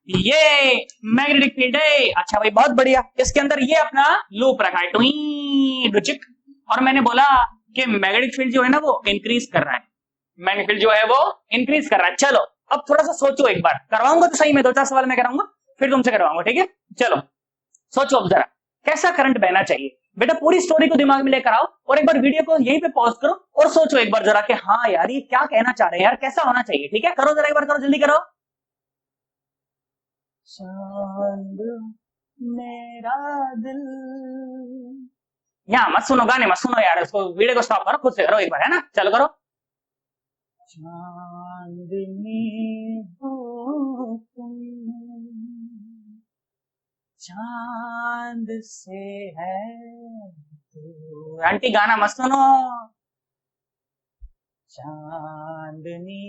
Speaker 1: ये मैग्नेटिक फील्ड है। अच्छा भाई बहुत बढ़िया, इसके अंदर ये अपना लूप रखा है टुचिक, और मैंने बोला कि मैग्नेटिक फील्ड जो है ना वो इंक्रीज कर रहा है, मैग्नेटिक फील्ड जो है वो इंक्रीज कर रहा है। चलो अब थोड़ा सा सोचो, एक बार करवाऊंगा तो सही में 2-4 सवाल मैं कराऊंगा, फिर तुमसे करवाऊंगा, ठीक है? चलो सोचो अब जरा कैसा करंट बहना चाहिए। बेटा पूरी स्टोरी को दिमाग में लेकर आओ और एक बार वीडियो को यहीं पे पॉज करो और सोचो एक बार जरा कि हाँ यार ये क्या कहना चाह रहे हैं यार, कैसा होना चाहिए, ठीक है? करो जरा एक बार, करो जल्दी करो। चांद मेरा दिल, यहाँ मत सुनो, गाने मत सुनो यार, उसको वीडियो को स्टॉप करो, खुद से करो एक बार, है ना? चलो करो। चांदनी हो तुम, चांद से है तू। आंटी गाना मत सुनो। चांदनी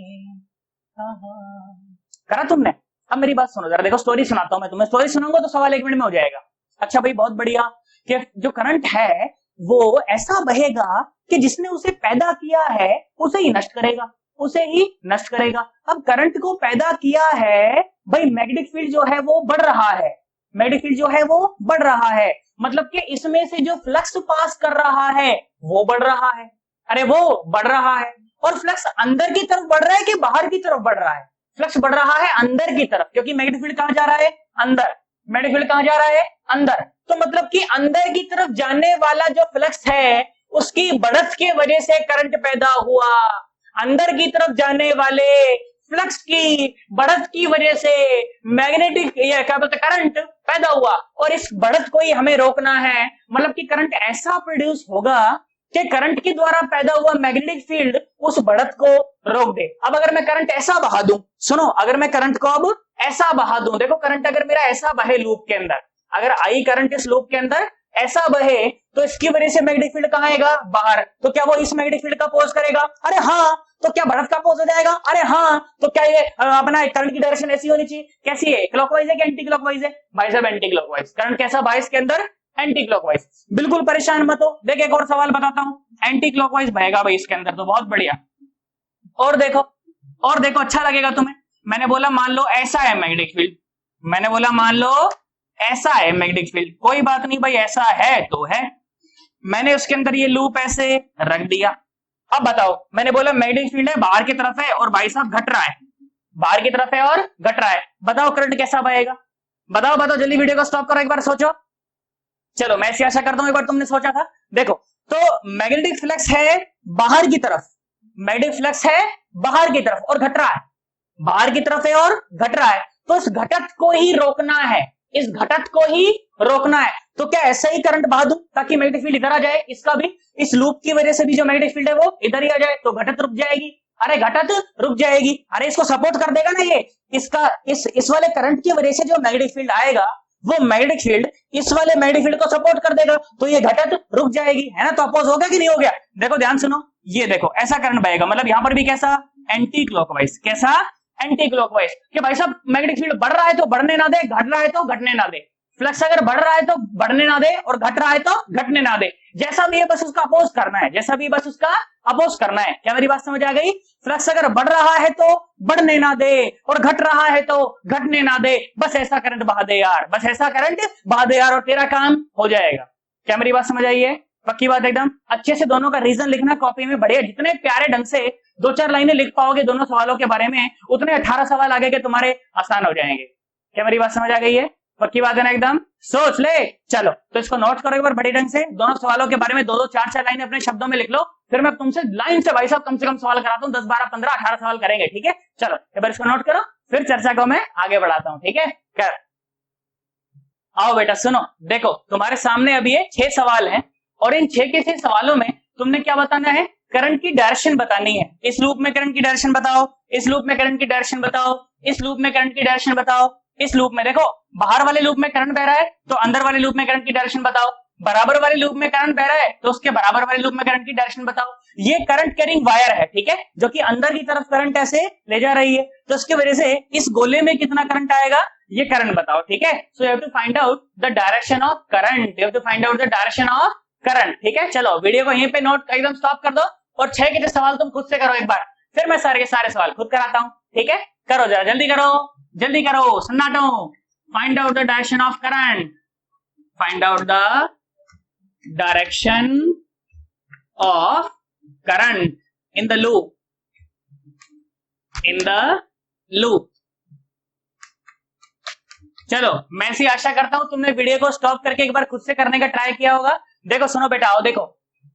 Speaker 1: करा तुमने? अब मेरी बात सुनो जरा, देखो स्टोरी सुनाता हूं मैं तुम्हें, स्टोरी सुनाऊंगा तो सवाल 1 मिनट में हो जाएगा। अच्छा भाई बहुत बढ़िया कि जो करंट है वो ऐसा बहेगा कि जिसने उसे पैदा किया है उसे ही नष्ट करेगा, उसे ही नष्ट करेगा। अब करंट को पैदा किया है भाई, मैग्नेटिक फील्ड जो है वो बढ़ रहा है, मैग्नेटिक फील्ड जो है वो बढ़ रहा है, मतलब कि इसमें से जो फ्लक्स पास कर रहा है वो बढ़ रहा है। अरे वो बढ़ रहा है, और फ्लक्स अंदर की तरफ बढ़ रहा है कि बाहर की तरफ बढ़ रहा है? फ्लक्स बढ़ रहा है अंदर की तरफ, क्योंकि मैग्नेटिक फील्ड कहां जा रहा है? अंदर। मैग्नेटिक फील्ड कहां जा रहा है? अंदर। तो मतलब कि अंदर की तरफ जाने वाला जो फ्लक्स है उसकी बढ़त की वजह से करंट पैदा हुआ। अंदर की तरफ जाने वाले फ्लक्स की बढ़त की वजह से मैग्नेटिक या क्या बोलते करंट पैदा हुआ, और इस बढ़त को ही हमें रोकना है। मतलब कि करंट ऐसा प्रोड्यूस होगा कि करंट के द्वारा पैदा हुआ मैग्नेटिक फील्ड उस बढ़त को रोक दे। अब अगर मैं करंट ऐसा बहा दूं, सुनो, अगर मैं करंट को अब ऐसा बहा दूं, देखो करंट अगर मेरा ऐसा बहे लूप के अंदर, अगर आई करंट इस लूप के अंदर ऐसा बहे तो इसकी वजह से मैग्नेटिक फील्ड कहां आएगा? बाहर। तो क्या वो इस मैग्नेटिक फील्ड का अपोज करेगा? अरे हाँ। तो क्या बढ़त का अपोज हो जाएगा? अरे हाँ। तो क्या ये अपना करंट की डायरेक्शन ऐसी होनी चाहिए? कैसी है? क्लॉकवाइज है कि एंटी क्लॉकवाइज है? भाई साहब एंटी क्लॉकवाइज। करंट कैसा बहा इसके अंदर? Anti clockwise. बिल्कुल परेशान मत हो, देख एक और सवाल बताता हूं, एंटी क्लॉकवाइज बहेगा भाई इसके अंदर, तो बहुत बढ़िया। और देखो अच्छा लगेगा तुम्हें। मैंने बोला मान लो ऐसा है मैग्नेटिक फील्ड, मैंने बोला मान लो ऐसा है मैग्नेटिक फील्ड, कोई बात नहीं भाई ऐसा है तो है। मैंने उसके अंदर ये लूप ऐसे रख दिया। अब बताओ, मैंने बोला मैग्नेटिक फील्ड है बाहर की तरफ है और भाई साहब घट रहा है, बाहर की तरफ है और घट रहा है। बताओ करंट कैसा बहेगा? बताओ जल्दी, वीडियो को स्टॉप करो, एक बार सोचो। चलो मैं ऐसी आशा करता हूं एक बार तुमने सोचा था। देखो तो मैग्नेटिक फ्लक्स है बाहर की तरफ, मैग्नेटिक फ्लक्स है बाहर की तरफ और घट रहा है, बाहर की तरफ है और घट रहा है। तो इस घटत को ही रोकना है, इस घटत को ही रोकना है। तो क्या ऐसा ही करंट बहा दूं ताकि मैग्नेटिक फील्ड इधर आ जाए, इसका भी इस लूप की वजह से भी जो मैग्नेटिक फील्ड है वो इधर ही आ जाए, तो घटत रुक जाएगी। अरे घटत रुक जाएगी, अरे इसको सपोर्ट कर देगा ना ये, इसका इस वाले करंट की वजह से जो मैग्नेटिक फील्ड आएगा वो मैग्नेटिक फील्ड इस वाले मैग्नेटिक फील्ड को सपोर्ट कर देगा, तो ये घटत रुक जाएगी, है ना? तो अपोज हो गया कि नहीं हो गया? देखो ध्यान सुनो, ये देखो ऐसा करंट बहेगा, मतलब यहां पर भी कैसा? Anticlockwise. कैसा? Anticlockwise. कि भाई साहब मैग्नेटिक फील्ड बढ़ रहा है तो बढ़ने ना दे, घट रहा है तो घटने ना दे। फ्लक्स अगर बढ़ रहा है तो बढ़ने ना दे और घट रहा है तो घटने ना दे। जैसा भी है बस उसका अपोज करना है, जैसा भी बस उसका अपोज करना है। क्या मेरी बात समझ आ गई? फ्लक्स अगर बढ़ रहा है तो बढ़ने ना दे और घट रहा है तो घटने ना दे, बस ऐसा करंट बहा दे यार, बस ऐसा करंट बहा दे यार और तेरा काम हो जाएगा। क्या मेरी बात समझ आई है? पक्की बात एकदम। अच्छे से दोनों का रीजन लिखना कॉपी में, बढ़िया। जितने प्यारे ढंग से 2-4 लाइनें लिख पाओगे दोनों सवालों के बारे में, उतने 18 सवाल आगे के तुम्हारे आसान हो जाएंगे। क्या मेरी बात समझ आ गई है? पक्की बात है ना एकदम? सोच ले। चलो तो इसको नोट करो एक बार बड़ी ढंग से, दोनों सवालों के बारे में 2-2, 4-4 लाइनें अपने शब्दों में लिख लो। फिर मैं तुमसे लाइन से भाई साहब कम से कम सवाल कराता हूँ, 10, 12, 15, 18 सवाल करेंगे, ठीक है? चलो एक बार इसको नोट करो, फिर चर्चा को मैं आगे बढ़ाता हूँ, ठीक है? कर आओ बेटा सुनो, देखो तुम्हारे सामने अभी ये 6 सवाल हैं और इन 6 के 6 सवालों में तुमने क्या बताना है? करंट की डायरेक्शन बतानी है। इस लूप में करंट की डायरेक्शन बताओ, इस लूप में करंट की डायरेक्शन बताओ, इस लूप में करंट की डायरेक्शन बताओ, इस लूप में देखो बाहर वाले लूप में करंट बह रहा है तो अंदर वाले लूप में करंट की डायरेक्शन बताओ, बराबर वाले लूप में करंट बह रहा है तो उसके बराबर वाले लूप में करंट की डायरेक्शन बताओ। ये करंट कैरिंग वायर है, ठीक है, जो कि अंदर की तरफ करंट ऐसे ले जा रही है, तो उसकी वजह से इस गोले में कितना करंट आएगा ये करंट बताओ, ठीक है? So you have to find out the direction of current, you have to find out the direction of current, ठीक है? चलो वीडियो को यहीं पे नोट एकदम स्टॉप कर दो और 6 के 6 सवाल तुम खुद से करो एक बार, फिर मैं सारे के सारे सवाल खुद कराता हूं, ठीक है? करो जरा जल्दी करो, जल्दी करो, सन्नाटो। Find out the direction of current, find out the direction of current in the loop, in the loop. चलो मैं ऐसी आशा करता हूं तुमने वीडियो को स्टॉप करके एक बार खुद से करने का ट्राई किया होगा। देखो सुनो बेटा, आओ देखो,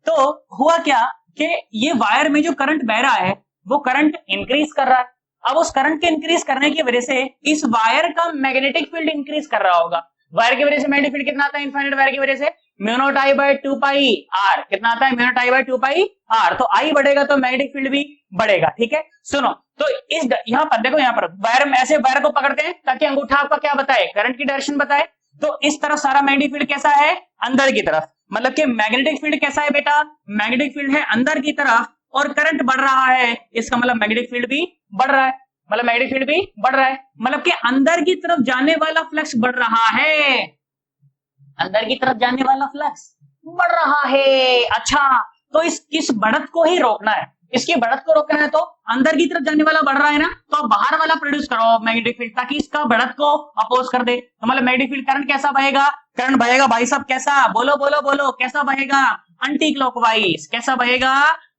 Speaker 1: तो हुआ क्या कि ये वायर में जो करंट बह रहा है वो करंट इंक्रीज कर रहा है। अब उस करंट के इंक्रीज करने की वजह से इस वायर का मैग्नेटिक फील्ड इंक्रीज कर रहा होगा। वायर की वजह से मैग्नेटिक फील्ड कितना आता है इनफाइनाइट वायर की वजह से? Mu naught I by 2 pi r. कितना आता है? Mu naught I by 2 pi r. तो आई बढ़ेगा तो मैग्नेटिक फील्ड भी बढ़ेगा, ठीक है? सुनो, तो इस यहाँ पर देखो, यहाँ पर वायर में ऐसे वायर को पकड़ते हैं ताकि अंगूठा आपका क्या बताए? करंट की डायरेक्शन बताए। तो इस तरफ सारा मैग्नेटिक फील्ड कैसा है? अंदर की तरफ। मतलब कि मैग्नेटिक फील्ड कैसा है बेटा? मैग्नेटिक फील्ड है अंदर की तरफ और करंट बढ़ रहा है, इसका मतलब मैग्नेटिक फील्ड भी बढ़ रहा है, मतलब मैग्नेटिक फील्ड भी बढ़ रहा है, मतलब कि अंदर की तरफ जाने वाला फ्लक्स बढ़ रहा है, अंदर की तरफ जाने वाला फ्लक्स बढ़ रहा है। अच्छा, तो इस बढ़त को ही रोकना है, इसकी बढ़त को रोकना है तो अंदर की तरफ जाने वाला बढ़ रहा है ना, तो बाहर वाला प्रोड्यूस करो मैग्नेटिक फील्ड ताकि इसका बढ़त को अपोज कर दे। तो मतलब मैग्नेटिक फील्ड करंट कैसा बहेगा? करंट बहेगा भाई साहब कैसा? बोलो बोलो बोलो, कैसा बहेगा? Anti clockwise. कैसा बहेगा?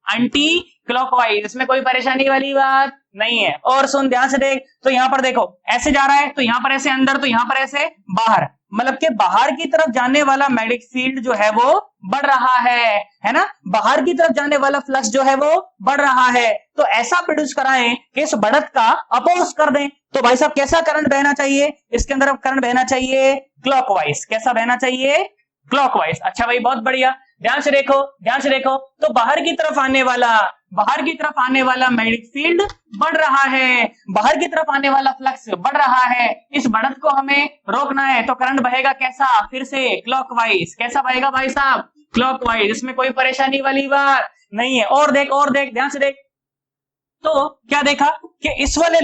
Speaker 1: Anti clockwise. इसमें कोई परेशानी वाली बात नहीं है। और सुन ध्यान से देख, तो यहाँ पर देखो ऐसे जा रहा है तो यहाँ पर ऐसे अंदर, तो यहाँ पर ऐसे बाहर, मतलब कि बाहर की तरफ जाने वाला मैग्नेटिक फील्ड जो है वो बढ़ रहा है ना? बाहर की तरफ जाने वाला फ्लक्स जो है वो बढ़ रहा है, तो ऐसा प्रोड्यूस कराएं कि इस बढ़त का अपोज कर दें। तो भाई साहब कैसा करंट बहना चाहिए? इसके अंदर अब करंट बहना चाहिए क्लॉकवाइज। कैसा बहना चाहिए? क्लॉकवाइज। अच्छा भाई बहुत बढ़िया, ध्यान से देखो, ध्यान से देखो, तो बाहर की तरफ आने वाला मैग्नेटिक फील्ड बढ़ रहा है, बाहर की तरफ आने वाला फ्लक्स बढ़ रहा है, इस बढ़त को हमें रोकना है। तो करंट बहेगा कैसा? फिर से क्लॉकवाइज। कैसा बहेगा भाई साहब? क्लॉकवाइज। इसमें कोई परेशानी वाली बात नहीं है। और देख, ध्यान से देख, तो क्या देखा कि इस वाले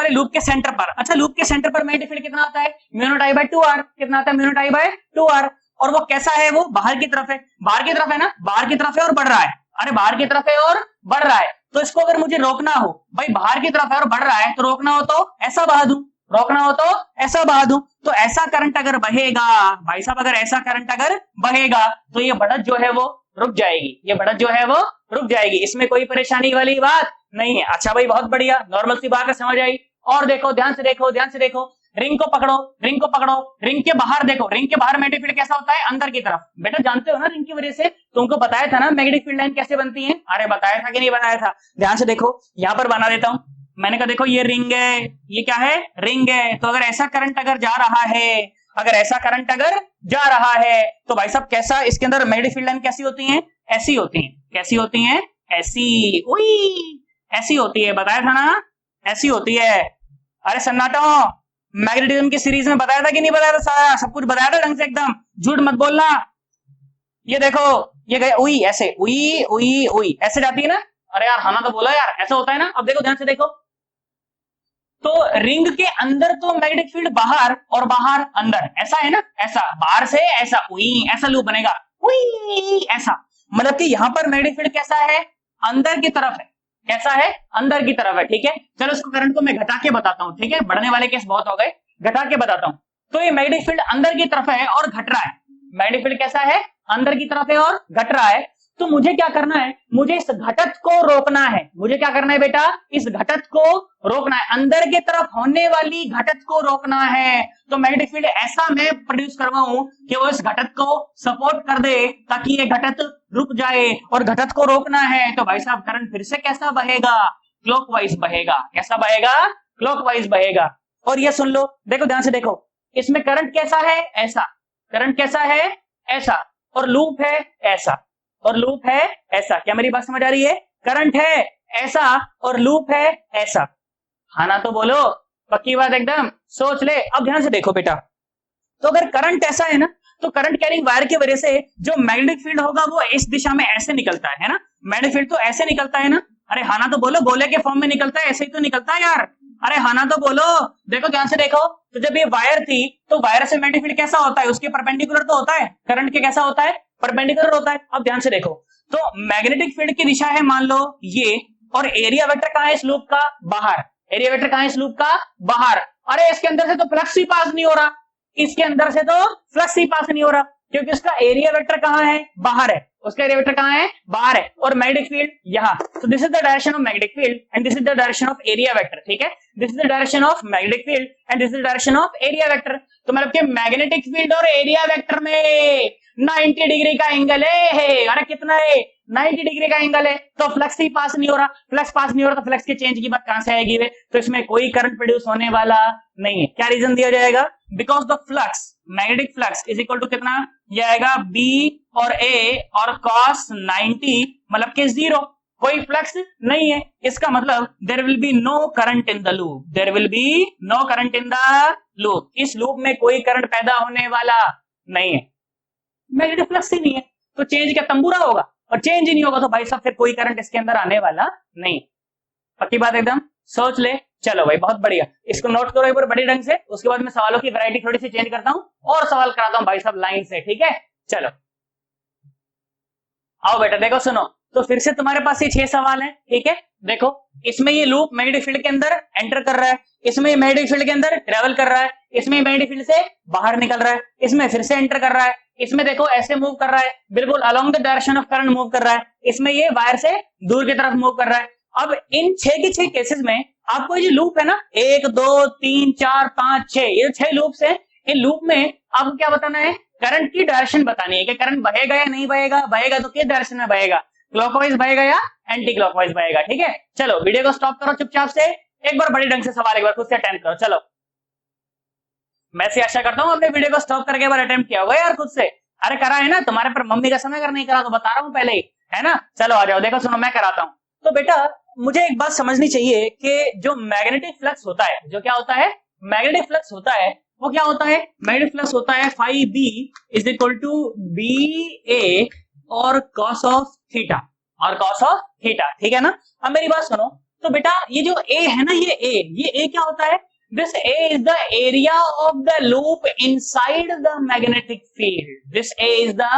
Speaker 1: लूप के सेंटर पर, अच्छा लूप के सेंटर पर मैग्नेटिक फील्ड कितना आता है? Mu naught I bye 2r। कितना आता है? Mu naught I bye 2r। और वो कैसा है? वो बाहर की तरफ है, बाहर की तरफ है ना, बाहर की तरफ है और बढ़ रहा है। अरे बाहर की तरफ है और बढ़ रहा है, तो इसको अगर मुझे रोकना हो, भाई बाहर की तरफ है और बढ़ रहा है, तो रोकना हो तो ऐसा बहा दूं, रोकना हो तो ऐसा बहा दूं। तो ऐसा करंट अगर बहेगा भाई साहब, अगर ऐसा करंट अगर बहेगा तो ये बढ़त जो है वो रुक जाएगी, ये बढ़त जो है वो रुक जाएगी। इसमें कोई परेशानी वाली बात नहीं है। अच्छा भाई बहुत बढ़िया, नॉर्मल सी बात है, समझ आई। और देखो, ध्यान से देखो, ध्यान से देखो, रिंग को पकड़ो, रिंग को पकड़ो, रिंग के बाहर देखो, रिंग के बाहर मैग्नेटिक फील्ड कैसा होता है? अंदर की तरफ। बेटा जानते हो ना, रिंग की वजह से तुमको बताया था ना मैग्नेटिक फील्ड लाइन कैसे बनती है? अरे बताया था कि नहीं बताया था? ध्यान से देखो, यहां पर बना देता हूं। मैंने कहा देखो ये रिंग है, ये क्या है? रिंग है। तो अगर ऐसा करंट अगर जा रहा है, अगर ऐसा करंट अगर जा रहा है तो भाई साहब कैसा इसके अंदर मैग्नेटिक फील्ड लाइन कैसी होती है? ऐसी होती है। कैसी होती है? ऐसी। उई, ऐसी होती है, बताया था ना, ऐसी होती है। अरे सन्नाटो, मैग्नेटिज्म की सीरीज में बताया था कि नहीं बताया था? सारा सब कुछ बताया था ढंग से एकदम, झूठ मत बोलना। ये देखो, ये गए उई, ऐसे उई उई उई, ऐसे जाती है ना। अरे यार हाँ तो बोला यार, ऐसा होता है ना। अब देखो ध्यान से देखो, तो रिंग के अंदर तो मैग्नेटिक फील्ड बाहर और बाहर अंदर, ऐसा है ना, ऐसा बाहर से ऐसा उई, ऐसा लूप बनेगा, उई ऐसा। मतलब कि यहाँ पर मैग्नेटिक फील्ड कैसा है? अंदर की तरफ है। कैसा है? अंदर की तरफ है, ठीक है। चलो इसको करंट को मैं घटा के बताता हूँ, ठीक है, बढ़ने वाले केस बहुत हो गए, घटा के बताता हूँ। तो ये मैग्नेटिक फील्ड अंदर की तरफ है और घट रहा है। मैग्नेटिक फील्ड कैसा है? अंदर की तरफ है और घट रहा है, तो मुझे क्या करना है, मुझे इस घटत को रोकना है। मुझे क्या करना है बेटा, इस घटत को रोकना है, अंदर की तरफ होने वाली घटत को रोकना है। तो मैग्नेटिक फील्ड ऐसा मैं प्रोड्यूस करवाऊं कि वो इस घटत को सपोर्ट कर दे ताकि ये घटत रुक जाए, और घटत को रोकना है तो भाई साहब करंट फिर से कैसा बहेगा, क्लॉकवाइज बहेगा। कैसा बहेगा, क्लॉकवाइज बहेगा। और ये सुन लो, देखो ध्यान से देखो, इसमें करंट कैसा है, ऐसा, करंट कैसा है, ऐसा, और लूप है ऐसा, और लूप है ऐसा। क्या मेरी बात समझ आ रही है, करंट है ऐसा और लूप है ऐसा। हाँ ना तो बोलो, पक्की बात एकदम, सोच ले। अब ध्यान से देखो बेटा, तो अगर करंट ऐसा है ना, तो करंट कैरिंग वायर की वजह से जो मैग्नेटिक फील्ड होगा वो इस दिशा में ऐसे निकलता है ना, मैग्नेटिक फील्ड तो ऐसे निकलता है ना। अरे हाँ ना तो बोलो, गोले के फॉर्म में निकलता है, ऐसे ही तो निकलता है यार। अरे हाँ ना तो बोलो, देखो ध्यान से देखो, तो जब ये वायर थी तो वायर से मैग्नेटिक फील्ड कैसा होता है, उसके परपेंडिकुलर तो होता है, करंट के कैसा होता है, परपेंडिकुलर होता है। अब ध्यान से देखो, तो मैग्नेटिक फील्ड की दिशा है मान लो ये, और एरिया वेक्टर कहां है इस लूप का, बाहर। एरिया वेक्टर कहां है इस लूप का, बाहर। अरे इसके अंदर से तो फ्लक्स ही पास नहीं हो रहा, इसके अंदर से तो फ्लक्स ही पास नहीं हो रहा, क्योंकि उसका एरिया वेक्टर कहां है, बाहर है, उसका एरिया वेक्टर कहां है, बाहर है, और मैग्नेटिक फील्ड यहां। तो this is the direction of magnetic field and this is the direction of area vector. ठीक है, this is the direction of magnetic field and this is the direction of area vector. तो मतलब कि magnetic field और area vector में 90 degree का angle है। अरे कितना है, 90 डिग्री का एंगल है, तो फ्लक्स ही पास नहीं हो रहा, फ्लक्स पास नहीं हो रहा तो फ्लक्स के चेंज की बात कहां से आएगी वे, तो इसमें कोई करंट प्रोड्यूस होने वाला नहीं है। क्या रीजन दिया जाएगा, because the flux, magnetic flux is equal to कितना, यह आएगा बी और ए और cos 90 मतलब कि 0, कोई फ्लक्स नहीं है, इसका मतलब there will be no current in the loop, there will be no current in the loop, इस लूप में कोई करंट पैदा होने वाला नहीं है, मैग्नेटिक फ्लक्स ही नहीं है, तो चेंज क्या तंबूरा होगा, और चेंज ही नहीं होगा तो भाई साहब फिर कोई करंट इसके अंदर आने वाला नहीं। पक्की बात एकदम, सोच ले। चलो भाई बहुत बढ़िया, इसको नोट करो एक बार बड़े ढंग से, उसके बाद मैं सवालों की वैरायटी थोड़ी सी चेंज करता हूं और सवाल कराता हूं भाई साहब लाइन से। ठीक है, चलो आओ बेटा, देखो सुनो, तो फिर से तुम्हारे पास ये 6 सवाल हैं। ठीक है, देखो इसमें ये लूप मैग्नेटिक फील्ड के अंदर एंटर कर रहा है, इसमें ये मैग्नेटिक फील्ड के अंदर ट्रेवल कर रहा है, इसमें मैग्नेटिक फील्ड से बाहर निकल रहा है, इसमें फिर से एंटर कर रहा है, इसमें देखो ऐसे मूव कर रहा है, बिल्कुल along the direction of current move कर रहा है, इसमें ये वायर से दूर की तरफ मूव कर रहा है। अब इन 6 के 6 केसेस में आपको ये लूप है ना, 1 2 3 4 5 6, ये 6 लूप्स हैं, इन लूप में आपको क्या बताना है, करंट की डायरेक्शन बतानी है कि करंट बहेगा या नहीं बहेगा, बहेगा तो किस डायरेक्शन में बहेगा, क्लॉकवाइज बहेगा या एंटी क्लॉकवाइज बहेगा। ठीक है, चलो वीडियो को स्टॉप करो चुपचाप से, एक बार बड़े ढंग से सवाल एक बार खुद से अटेम्प्ट करो। चलो मैं से आशा करता हूँ आपने वीडियो को स्टॉप करके एक बार अटेम्प्ट किया होगा यार खुद से। अरे करा है ना, तुम्हारे पर मम्मी का समय अगर नहीं करा तो बता रहा हूँ पहले ही, है ना। चलो आ जाओ, देखो सुनो मैं कराता हूँ। तो बेटा मुझे एक बात समझनी चाहिए कि जो मैग्नेटिक फ्लक्स होता है, जो क्या होता है, मैग्नेटिक फ्लक्स होता है, वो क्या होता है, मैग्नेटिक फ्लक्स होता है phi b is equal to B A और cos ऑफ थीटा, और cos ऑफ थीटा। ठीक है ना। अब मेरी बात सुनो, तो बेटा ये जो a है ना, ये a क्या होता है, this a is the area of the loop inside the magnetic field, this a is the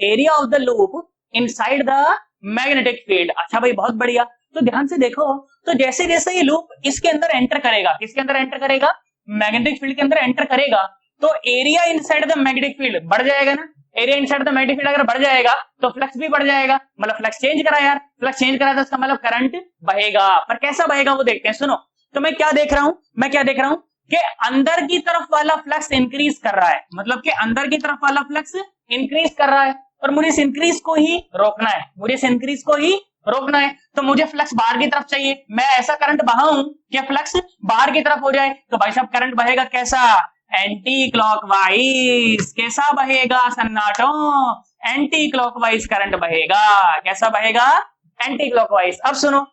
Speaker 1: area of the loop inside the magnetic field. अच्छा भाई बहुत बढ़िया, तो ध्यान से देखो, तो जैसे जैसे ये लूप इसके अंदर एंटर करेगा, किसके अंदर एंटर करेगा, मैग्नेटिक फील्ड के अंदर एंटर करेगा, तो area inside the magnetic field बढ़ जाएगा ना। Area inside the magnetic field अगर बढ़ जाएगा तो फ्लक्स भी बढ़ जाएगा, मतलब फ्लक्स चेंज करा यार, फ्लक्स चेंज करा तो इसका मतलब करंट बहेगा, पर कैसा बहेगा वो देखते हैं। सुनो, तो मैं क्या देख रहा हूं कि अंदर की तरफ वाला फ्लक्स इंक्रीज कर रहा है, मतलब कि अंदर की तरफ वाला फ्लक्स इंक्रीज कर रहा है, और मुझे इस इंक्रीज को ही रोकना है, मुझे इस इंक्रीज को ही रोकना है, तो मुझे फ्लक्स बाहर की तरफ चाहिए, मैं ऐसा करंट बहाऊं कि फ्लक्स बाहर की तरफ हो जाए, तो भाई साहब करंट बहेगा कैसा, एंटी क्लॉकवाइज। कैसा बहेगा सन्नाटो, एंटी क्लॉकवाइज करंट बहेगा। कैसा बहेगा, एंटी क्लॉकवाइज। अब सुनो,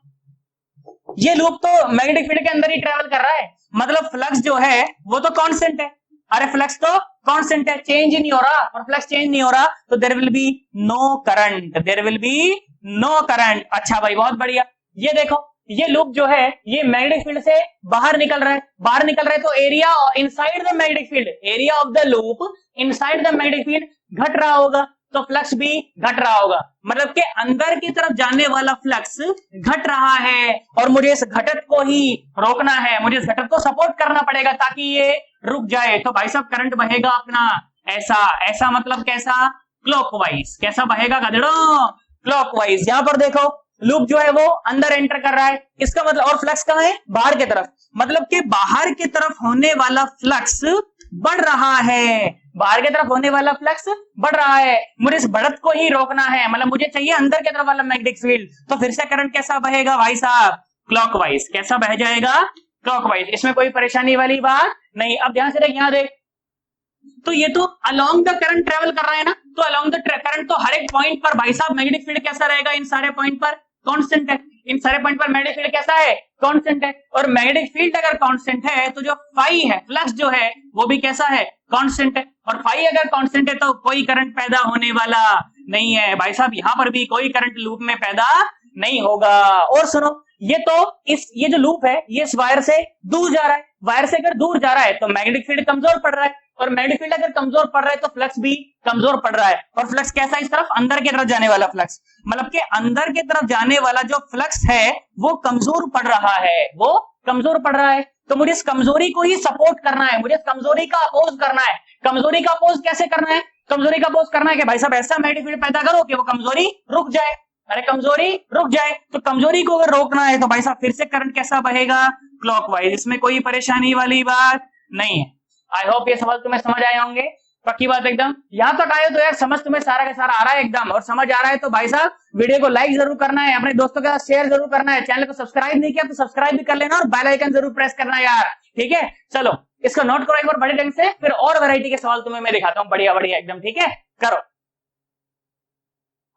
Speaker 1: ये लूप तो मैग्नेटिक फील्ड के अंदर ही ट्रेवल कर रहा है, मतलब फ्लक्स जो है वो तो कांस्टेंट है। अरे फ्लक्स तो कांस्टेंट है, चेंज ही नहीं हो रहा, और फ्लक्स चेंज नहीं हो रहा तो there will be no current, there will be no current. अच्छा भाई बहुत बढ़िया, ये देखो ये लूप जो है ये मैग्नेटिक फील्ड से बाहर निकल रहा है, बाहर निकल रहा है, तो area inside the magnetic field, area of the loop inside the magnetic field घट रहा होगा, तो फ्लक्स भी घट रहा होगा, मतलब कि अंदर की तरफ जाने वाला फ्लक्स घट रहा है, और मुझे इस घटत को ही रोकना है, मुझे इस घटत को सपोर्ट करना पड़ेगा ताकि ये रुक जाए, तो भाई साहब करंट बहेगा अपना ऐसा, ऐसा मतलब कैसा, क्लॉकवाइज। कैसा बहेगा गधड़ों? क्लॉकवाइज। यहां पर देखो लूप जो है वो अंदर एंटर कर रहा है, इसका मतलब, और फ्लक्स कहां है? बाहर की तरफ, मतलब कि बाहर की तरफ होने वाला फ्लक्स बढ़ रहा है, बाहर की तरफ होने वाला फ्लक्स बढ़ रहा है। मुझे इस बढ़त को ही रोकना है, मतलब मुझे चाहिए अंदर की तरफ वाला मैग्नेटिक फील्ड। तो फिर से करंट कैसा बहेगा भाई साहब? क्लॉकवाइज। कैसा बह जाएगा? क्लॉकवाइज। इसमें कोई परेशानी वाली बात नहीं। अब ध्यान से देख, यहां देख, तो ये तो अलोंग द करंट ट्रेवल कर रहा है ना, तो अलोंग द करंट तो हर एक पॉइंट पर भाई साहब मैग्नेटिक फील्ड कैसा रहेगा? इन सारे पॉइंट पर कांस्टेंट है। इन सारे पॉइंट पर मैग्नेटिक फील्ड कैसा है? कांस्टेंट है। और मैग्नेटिक फील्ड अगर कांस्टेंट है तो जो फाई है, फ्लक्स जो है वो भी कैसा है? कांस्टेंट है। और फाई अगर कांस्टेंट है तो कोई करंट पैदा होने वाला नहीं है भाई साहब, यहां पर भी कोई करंट लूप में पैदा नहीं होगा। और सुनो, ये जो लूप है ये इस वायर से दूर जा रहा है, वायर से अगर दूर जा रहा है तो मैग्नेटिक फील्ड कमजोर पड़ रहा है, और मैग्नेटिक फील्ड अगर कमजोर पड़ रहा है तो फ्लक्स भी कमजोर पड़ रहा है। और फ्लक्स कैसा है? इस तरफ अंदर की तरफ जाने वाला फ्लक्स, मतलब कि अंदर की तरफ जाने वाला जो फ्लक्स है वो कमजोर पड़ रहा है, वो कमजोर पड़ रहा है। तो मुझे इस कमजोरी को ही सपोर्ट करना है, मुझे इस कमजोरी का अपोज करना है। कमजोरी का अपोज कैसे करना है? कमजोरी का अपोज करना है कि भाई साहब ऐसा मैग्नेटिक फील्ड पैदा करो कि वो कमजोरी रुक जाए। अरे कमजोरी रुक जाए, तो कमजोरी को अगर रोकना है तो भाई साहब फिर से करंट कैसा बहेगा? क्लॉकवाइज। इसमें कोई परेशानी वाली बात नहीं है। आई होप ये सवाल तुम्हें समझ आए होंगे, पक्की बात एकदम। यहां तक आए तो यार समझ तुम्हें सारा का सारा आ रहा है एकदम, और समझ आ रहा है तो भाई साहब वीडियो को लाइक जरूर करना है, अपने दोस्तों के साथ शेयर जरूर करना है, चैनल को सब्सक्राइब नहीं किया तो सब्सक्राइब भी कर लेना, और बेल आइकन जरूर प्रेस करना यार, ठीक है। चलो इसको नोट करो एक बार बड़े ढंग से, फिर और वैरायटी के सवाल तुम्हें मैं दिखाता हूँ बढ़िया बढ़िया एकदम, ठीक है। करो,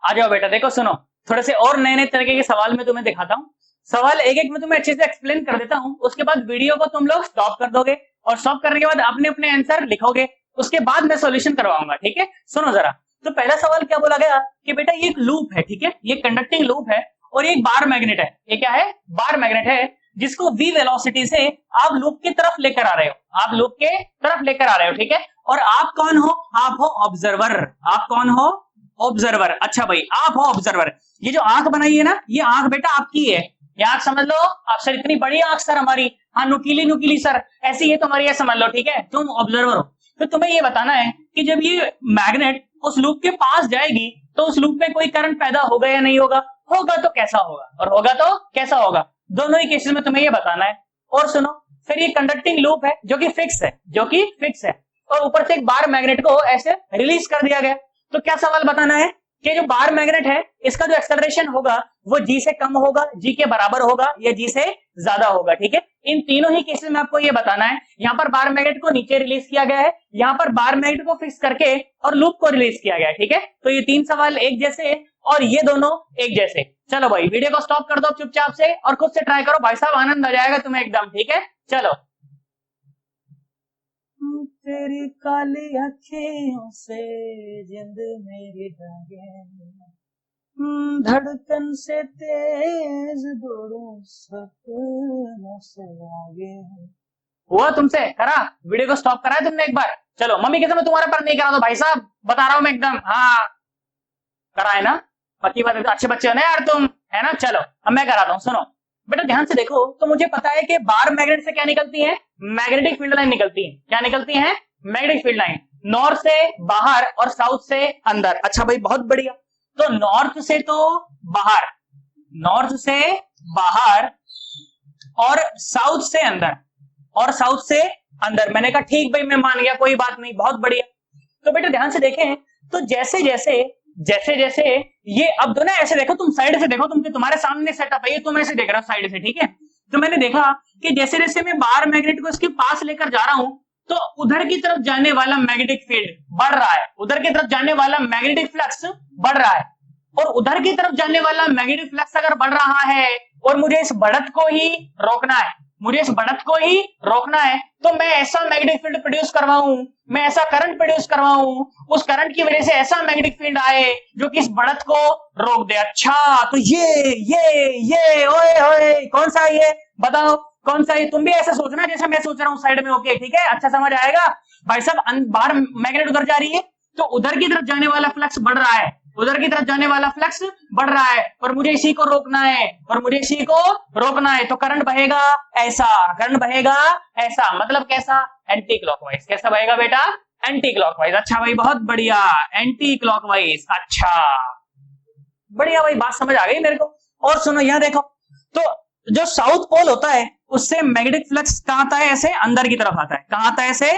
Speaker 1: आ जाओ बेटा, देखो सुनो, थोड़े से और नए नए तरीके के सवाल मैं तुम्हें दिखाता हूँ। सवाल एक एक में तुम्हें अच्छे से एक्सप्लेन कर देता हूँ, उसके बाद वीडियो को तुम लोग स्टॉप कर दोगे, और स्टॉप करने के बाद अपने अपने आंसर लिखोगे, उसके बाद मैं सॉल्यूशन करवाऊंगा, ठीक है। सुनो जरा, तो पहला सवाल क्या बोला गया कि बेटा ये एक लूप है, ठीक है, ये कंडक्टिंग लूप है, और ये एक बार मैग्नेट है। ये क्या है? बार मैग्नेट है, जिसको v वेलोसिटी से आप लूप की तरफ लेकर आ रहे हो, आप लूप के तरफ लेकर आ रहे हो, ठीक है। और आप कौन हो? आप हो ऑब्जर्वर। आप कौन हो? ऑब्जर्वर। अच्छा भाई, आप हो ऑब्जर्वर। ये जो आंख बनाई है ना, ये आंख बेटा आपकी है, ये आंख समझ लो आप, सर इतनी बड़ी आंख सर हमारी, हाँ नुकीली नुकीली सर, ऐसी है तुम्हारी, समझ लो, ठीक है। तुम ऑब्जर्वर हो, तो तुम्हें ये बताना है कि जब ये मैग्नेट उस लूप के पास जाएगी तो उस लूप में कोई करंट पैदा होगा या नहीं होगा? होगा तो कैसा होगा, और होगा तो कैसा होगा, दोनों ही केसेस में तुम्हें ये बताना है। और सुनो, फिर ये कंडक्टिंग लूप है जो कि फिक्स है, जो कि फिक्स है, और ऊपर से एक बार मैग्नेट को ऐसे रिलीज कर दिया गया। तो क्या सवाल बताना है कि जो बार मैग्नेट है इसका जो एक्सेलरेशन होगा वो जी से कम होगा, जी के बराबर होगा, या जी से ज्यादा होगा, ठीक है। इन तीनों ही केसेस में आपको ये बताना है। यहाँ पर बार मैग्नेट को नीचे रिलीज किया गया है, यहाँ पर बार मैग्नेट को फिक्स करके और लूप को रिलीज किया गया है, ठीक है। तो ये तीन सवाल एक जैसे और ये दोनों एक जैसे। चलो भाई वीडियो को स्टॉप कर दो चुपचाप से और खुद से ट्राई करो, भाई साहब आनंद आ जाएगा तुम्हें एकदम, ठीक है। चलो, तेरी काली अखियों से जिंद मेरी धड़कन से तेज दौड़ूं सपनों से आगे। हुआ तुमसे? करा? वीडियो को स्टॉप करा है तुमने एक बार? चलो, मम्मी कहते मैं तुम्हारे पर नहीं करा दो भाई साहब, बता रहा हूं मैं एकदम, हाँ करा है ना, पक्की बात है, तो अच्छे बच्चे हो ना यार तुम, है ना। चलो अब मैं कराता हूँ, सुनो बेटा ध्यान से देखो। तो मुझे पता है कि बार मैग्नेट से क्या निकलती है? मैग्नेटिक फील्ड लाइन निकलती है। क्या निकलती है? मैग्नेटिक फील्ड लाइन, नॉर्थ से बाहर और साउथ से अंदर। अच्छा भाई बहुत बढ़िया, तो नॉर्थ से तो बाहर, नॉर्थ से बाहर और साउथ से अंदर, और साउथ से अंदर। मैंने कहा ठीक भाई मैं मान गया, कोई बात नहीं, बहुत बढ़िया। तो बेटा ध्यान से देखें, तो जैसे जैसे जैसे जैसे ये, अब तो ना ऐसे देखो, तुम साइड से देखो, तुम्हारे सामने सेटअप है ये, तुम ऐसे देख रहे हो साइड से, ठीक है। तो मैंने देखा कि जैसे जैसे मैं बार मैग्नेट को इसके पास लेकर जा रहा हूं तो उधर की तरफ जाने वाला मैग्नेटिक फील्ड बढ़ रहा है, उधर की तरफ जाने वाला मैग्नेटिक फ्लक्स बढ़ रहा है। और उधर की तरफ जाने वाला मैग्नेटिक फ्लक्स अगर बढ़ रहा है और मुझे इस बढ़त को ही रोकना है, मुझे इस बढ़त को ही रोकना है, तो मैं ऐसा मैग्नेटिक फील्ड प्रोड्यूस करवाऊं, मैं ऐसा करंट प्रोड्यूस करवाऊं, उस करंट की वजह से ऐसा मैग्नेटिक फील्ड आए जो कि इस बढ़त को रोक दे। अच्छा तो ये ओए ओए कौन सा ये बताओ, कौन सा ये? तुम भी ऐसा सोचना जैसे मैं सोच रहा हूँ साइड में, ओके ठीक है, अच्छा समझ आएगा भाई साहब। बाहर मैग्नेट उधर जा रही है तो उधर की तरफ जाने वाला फ्लक्स बढ़ रहा है, उधर की तरफ जाने वाला फ्लक्स बढ़ रहा है, और मुझे इसी को रोकना है, और मुझे इसी को रोकना है। तो करंट बहेगा ऐसा, करंट बहेगा ऐसा, मतलब कैसा? Anticlockwise. कैसा बहेगा बेटा? Anti clockwise. अच्छा भाई बहुत बढ़िया, एंटी क्लॉकवाइज। अच्छा बढ़िया भाई, बात समझ आ गई मेरे को। और सुनो यहां देखो, तो जो साउथ पोल होता है उससे मैग्नेटिक फ्लक्स कहां आता है, ऐसे अंदर की तरफ आता है। कहां आता है, ऐसे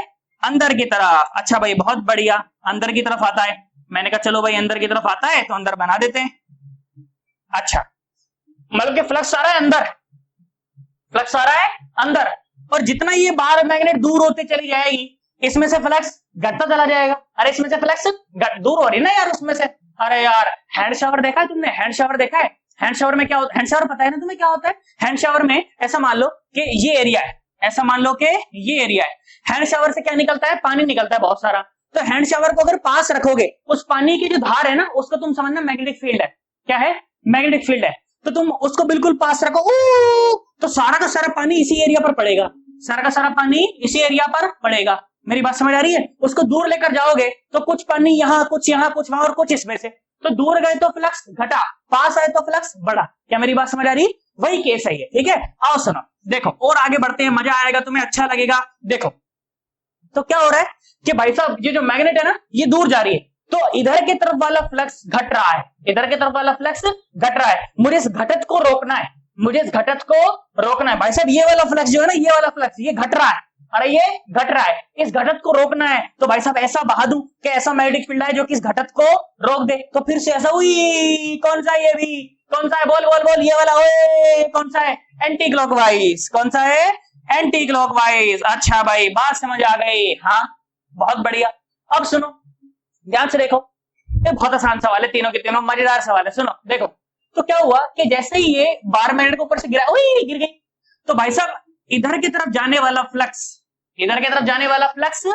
Speaker 1: अंदर की तरफ। अच्छा भाई बहुत बढ़िया, अंदर की तरफ आता है। मैंने कहा चलो भाई अंदर की तरफ आता है तो अंदर बना देते हैं। अच्छा मतलब कि फ्लक्स आ रहा है अंदर, फ्लक्स आ रहा है अंदर, और जितना ये बाहर मैग्नेट दूर होते चली जाएगी इसमें से फ्लक्स घटता चला जाएगा। अरे इसमें से फ्लक्स दूर हो रही ना यार उसमें से। अरे यार हैंड शावर देखा है तुमने, हैंड शावर देखा है? हैंड शावर में क्या होता है, हैंड शावर पता है ना तुम्हें क्या होता है? हैंड शावर में ऐसा मान लो कि ये एरिया है, ऐसा मान लो कि ये एरिया है। हैंड शावर से क्या निकलता है, पानी निकलता है बहुत सारा। तो हैंड शावर को अगर पास रखोगे, उस पानी की जो धार है ना उसको तुम समझना मैग्नेटिक फील्ड है। क्या है? मैग्नेटिक फील्ड है। तो तुम उसको बिल्कुल पास रखो, तो सारा का सारा पानी इसी एरिया पर पड़ेगा, सारा का सारा पानी इसी एरिया पर पड़ेगा। मेरी बात समझ आ रही है? उसको दूर लेकर जाओगे तो कुछ पानी यहाँ, कुछ वहां और कुछ इसमें से। तो दूर गए तो फ्लक्स घटा, पास आए तो फ्लक्स बढ़ा। क्या मेरी बात समझ आ रही? वही केस है ये, ठीक है। आओ सुनो, देखो और आगे बढ़ते हैं, मजा आएगा तुम्हें, अच्छा लगेगा। देखो तो क्या हो रहा है कि भाई साहब ये जो मैग्नेट है ना ये दूर जा रही है, तो इधर की तरफ वाला फ्लक्स घट रहा है, इधर की तरफ वाला फ्लक्स घट रहा है। मुझे इस घटत को रोकना है, मुझे इस घटत को रोकना है। भाई साहब ये वाला फ्लक्स जो है ना, ये वाला फ्लक्स ये घट रहा है, अरे ये घट रहा है, इस घटत को रोकना है। तो भाई साहब ऐसा बहा दूं कि ऐसा मैग्नेटिक फील्ड है जो कि इस घटत को रोक दे। तो फिर से ऐसा, उई कौन सा है ये भी, कौन सा है, बोल बोल बोल, ये वाला, ओए कौन सा है, एंटी क्लॉकवाइज। कौन सा है? Anti clockwise. अच्छा भाई बात समझ आ गई, हाँ बहुत बढ़िया। अब सुनो ध्यान से देखो, ये बहुत आसान सवाल है, तीनों के तीनों मजेदार सवाल है। सुनो देखो, तो क्या हुआ कि जैसे ही ये बार मैग्नेट के ऊपर से गिरा, ओए गिर गई, तो भाई साहब इधर की तरफ जाने वाला फ्लक्स, इधर की तरफ जाने वाला फ्लक्स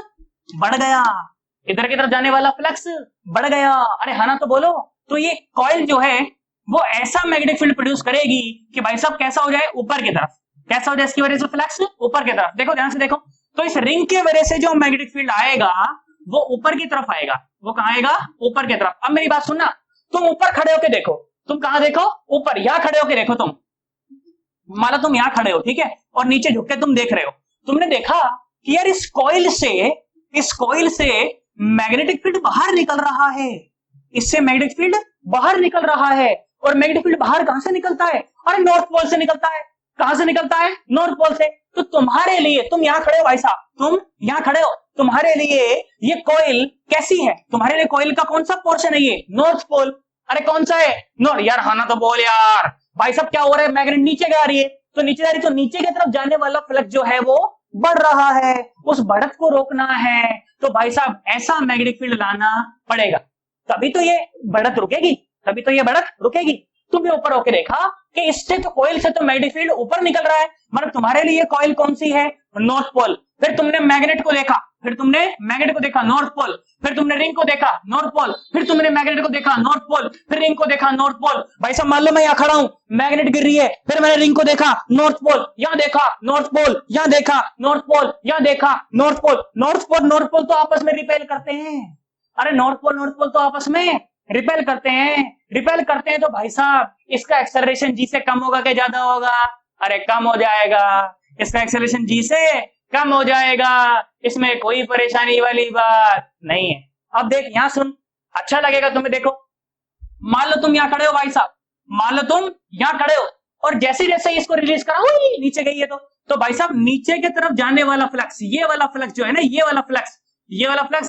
Speaker 1: बढ़ गया, इधर की तरफ जाने वाला फ्लक्स बढ़ गया। अरे हाँ ना तो बोलो। तो ये कॉइल जो है वो ऐसा मैग्नेटिक फील्ड प्रोड्यूस करेगी कि भाई साहब कैसा हो जाए, ऊपर की तरफ। कैसा हो जाए इसकी वजह से फ्लक्स? ऊपर की तरफ। देखो ध्यान से देखो, तो इस रिंग के वजह से जो मैग्नेटिक फील्ड आएगा वो ऊपर की तरफ आएगा। वो कहां आएगा? ऊपर की तरफ। अब मेरी बात सुनना, तुम ऊपर खड़े होके देखो, तुम कहां देखो? ऊपर। यहां खड़े होके देखो, तुम मान लो तुम यहां खड़े हो, ठीक है, और नीचे झुक के तुम देख रहे हो। तुमने देखा कि यार इस कॉइल से मैग्नेटिक फील्ड बाहर निकल रहा है, इससे मैग्नेटिक फील्ड बाहर निकल रहा है। और मैग्नेटिक फील्ड बाहर कहां से निकलता है? अरे नॉर्थ पोल से निकलता है। कहां से निकलता है? नॉर्थ पोल से। तो तुम्हारे लिए, तुम यहां खड़े हो भाई साहब, तुम यहां खड़े हो, तुम्हारे लिए ये कॉइल कैसी है? तुम्हारे लिए कॉइल का कौन सा पोर्शन है ये? North pole. अरे कौन सा है? नॉर्थ। यार हाँ ना तो बोल यार। भाई साहब क्या हो रहा है, मैग्नेट नीचे जा रही है, तो नीचे जा रही, तो नीचे की तरफ जाने वाला फ्लक्स जो है वो बढ़ रहा है, उस बढ़त को रोकना है। तो भाई साहब ऐसा मैग्नेटिक फील्ड लाना पड़ेगा, तभी तो ये बढ़त रुकेगी, तभी तो ये बढ़त रुकेगी। तुमने ऊपर होकर देखा कि इससे तो कॉइल से तो मैग्नेटिक फील्ड ऊपर निकल रहा है, मतलब तुम्हारे लिए कॉइल कौन सी है? North pole. फिर तुमने मैग्नेट को देखा, फिर तुमने मैग्नेट को देखा नॉर्थ पोल, फिर तुमने रिंग को देखा नॉर्थ पोल, फिर तुमने मैग्नेट को देखा नॉर्थ पोल, फिर रिंग को देखा नॉर्थ पोल। भाई साहब मान लो मैं यहां खड़ा हूं, मैग्नेट गिर रही है, फिर मैंने रिंग को देखा नॉर्थ पोल, यहां देखा नॉर्थ पोल, यहां देखा नॉर्थ पोल, यहां देखा नॉर्थ पोल। नॉर्थ पोल तो आपस में रिपेल करते हैं। अरे नॉर्थ पोल तो आपस में रिपेल करते हैं। तो भाई साहब इसका एक्सेलरेशन जी से कम होगा कि ज्यादा होगा? अरे कम हो जाएगा, इसका एक्सेलरेशन जी से कम हो जाएगा, इसमें कोई परेशानी वाली बात नहीं है। अब देख यहां सुन, अच्छा लगेगा तुम्हें। देखो मान लो तुम यहां खड़े हो भाई साहब, मान लो तुम यहां खड़े हो, और जैसे जैसे इसको रिलीज करा नीचे गई है, तो भाई साहब नीचे की तरफ जाने वाला फ्लक्स, ये वाला फ्लक्स जो है ना, ये वाला फ्लक्स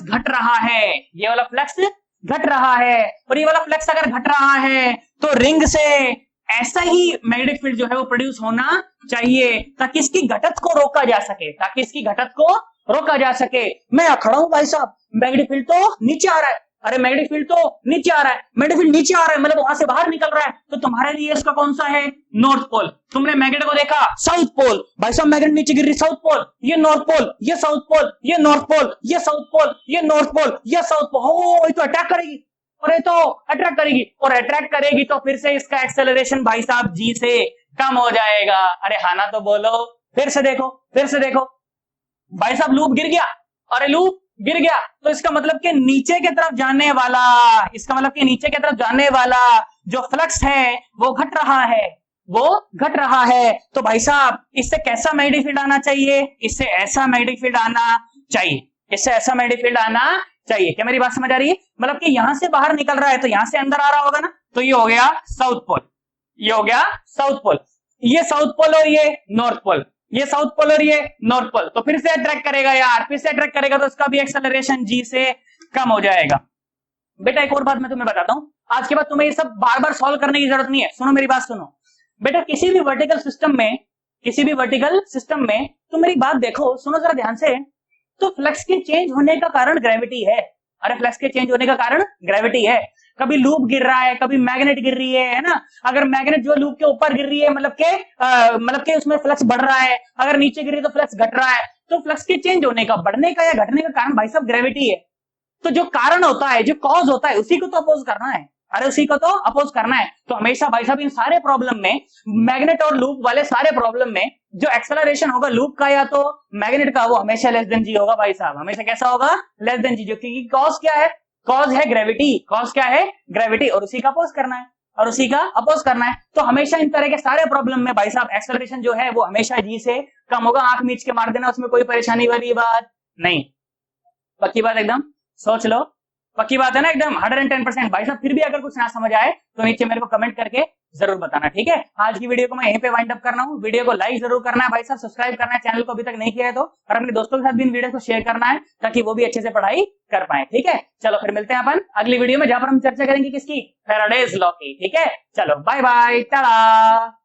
Speaker 1: घट रहा है, ये वाला फ्लक्स घट रहा है। और ये वाला फ्लक्स अगर घट रहा है तो रिंग से ऐसा ही मैग्नेटिक फील्ड जो है वो प्रोड्यूस होना चाहिए, ताकि इसकी घटत को रोका जा सके, मैं खड़ा हूं भाई साहब, मैग्नेटिक फील्ड तो नीचे आ रहा है, मैग्नेटिक फील्ड नीचे आ रहा है, मतलब वहां से बाहर निकल रहा है। तो तुम्हारे लिए इसका कौन सा है? North pole. तुमने मैग्नेट को देखा साउथ पोल, भाई साहब मैग्नेट नीचे गिर रही, साउथ पोल, ये नॉर्थ पोल, ये साउथ पोल, ये नॉर्थ पोल, ये साउथ पोल, ये नॉर्थ पोल, ये साउथ पोल। हो तो अटैक करेगी, और अट्रैक्ट करेगी तो फिर से इसका एक्सेलरेशन भाई साहब जी से कम हो जाएगा। अरे हाँ ना तो बोलो। फिर से देखो भाई साहब लूप गिर गया, तो इसका मतलब कि नीचे की तरफ जाने वाला जो फ्लक्स है वो घट रहा है। तो भाई साहब इससे कैसा मैग्नेटिक फील्ड आना चाहिए? इससे ऐसा मैग्नेटिक फील्ड आना चाहिए। इससे ऐसा मैग्नेटिक फील्ड आना चाहिए। क्या मेरी बात समझ आ रही है? मतलब कि यहां से बाहर निकल रहा है तो यहां से अंदर आ रहा होगा ना, तो ये हो गया साउथ पोल, ये हो गया साउथ पोल, ये साउथ पोल और ये नॉर्थ पोल, ये साउथ पोल और ये नॉर्थ पोल, तो फिर से अट्रैक्ट करेगा यार, फिर से अट्रैक्ट करेगा तो इसका भी एक्सेलरेशन जी से कम हो जाएगा। बेटा एक और बात मैं तुम्हें बताता हूं, आज के बाद तुम्हें ये सब बार बार सॉल्व करने की जरूरत नहीं है। सुनो मेरी बात सुनो बेटा, किसी भी वर्टिकल सिस्टम में, किसी भी वर्टिकल सिस्टम में तुम मेरी बात देखो, सुनो जरा ध्यान से, तो फ्लक्स के चेंज होने का कारण ग्रेविटी है। अरे फ्लक्स के चेंज होने का कारण ग्रेविटी है। कभी लूप गिर रहा है, कभी मैग्नेट गिर रही है ना। अगर मैग्नेट जो लूप के ऊपर गिर रही है मतलब के उसमें फ्लक्स बढ़ रहा है, अगर नीचे गिर रही है तो फ्लक्स घट रहा है। तो फ्लक्स के चेंज होने का, बढ़ने का या घटने का कारण भाई साहब ग्रेविटी है। तो जो कारण होता है, जो कॉज होता है, उसी को तो अपोज करना है। अरे उसी को तो अपोज करना है। तो हमेशा भाई साहब इन सारे प्रॉब्लम में, मैग्नेट और लूप वाले सारे प्रॉब्लम में, जो एक्सेलरेशन होगा लूप का या तो मैग्नेट का, वो हमेशा लेस देन जी होगा भाई साहब, हमेशा कैसा होगा? लेस देन जी। जो क्योंकि कॉज क्या है? कॉज है ग्रेविटी, कॉज क्या है? ग्रेविटी, और उसी का अपोज करना है, और उसी का अपोज करना है। तो हमेशा इन तरह के सारे प्रॉब्लम में भाई साहब एक्सेलरेशन जो है वो हमेशा जी से कम होगा। आंख मीच के मार देना, उसमें कोई परेशानी वाली बात नहीं। पक्की बात एकदम, सोच लो, पक्की बात है ना एकदम 110%। भाई साहब फिर भी अगर कुछ ना समझ आए तो नीचे मेरे को कमेंट करके जरूर बताना, ठीक है? आज की वीडियो को मैं यहीं पे वाइंड अप करना हूँ। वीडियो को लाइक जरूर करना है भाई साहब, सब्सक्राइब करना है चैनल को अभी तक नहीं किया है तो, और अपने दोस्तों के साथ भी इन वीडियो को शेयर करना है ताकि वो भी अच्छे से पढ़ाई कर पाए, ठीक है? चलो फिर मिलते हैं अपन अगली वीडियो में, जहां पर हम चर्चा करेंगे किसकी? फैराडेज लॉ की, ठीक है? चलो बाय बाय, टाटा।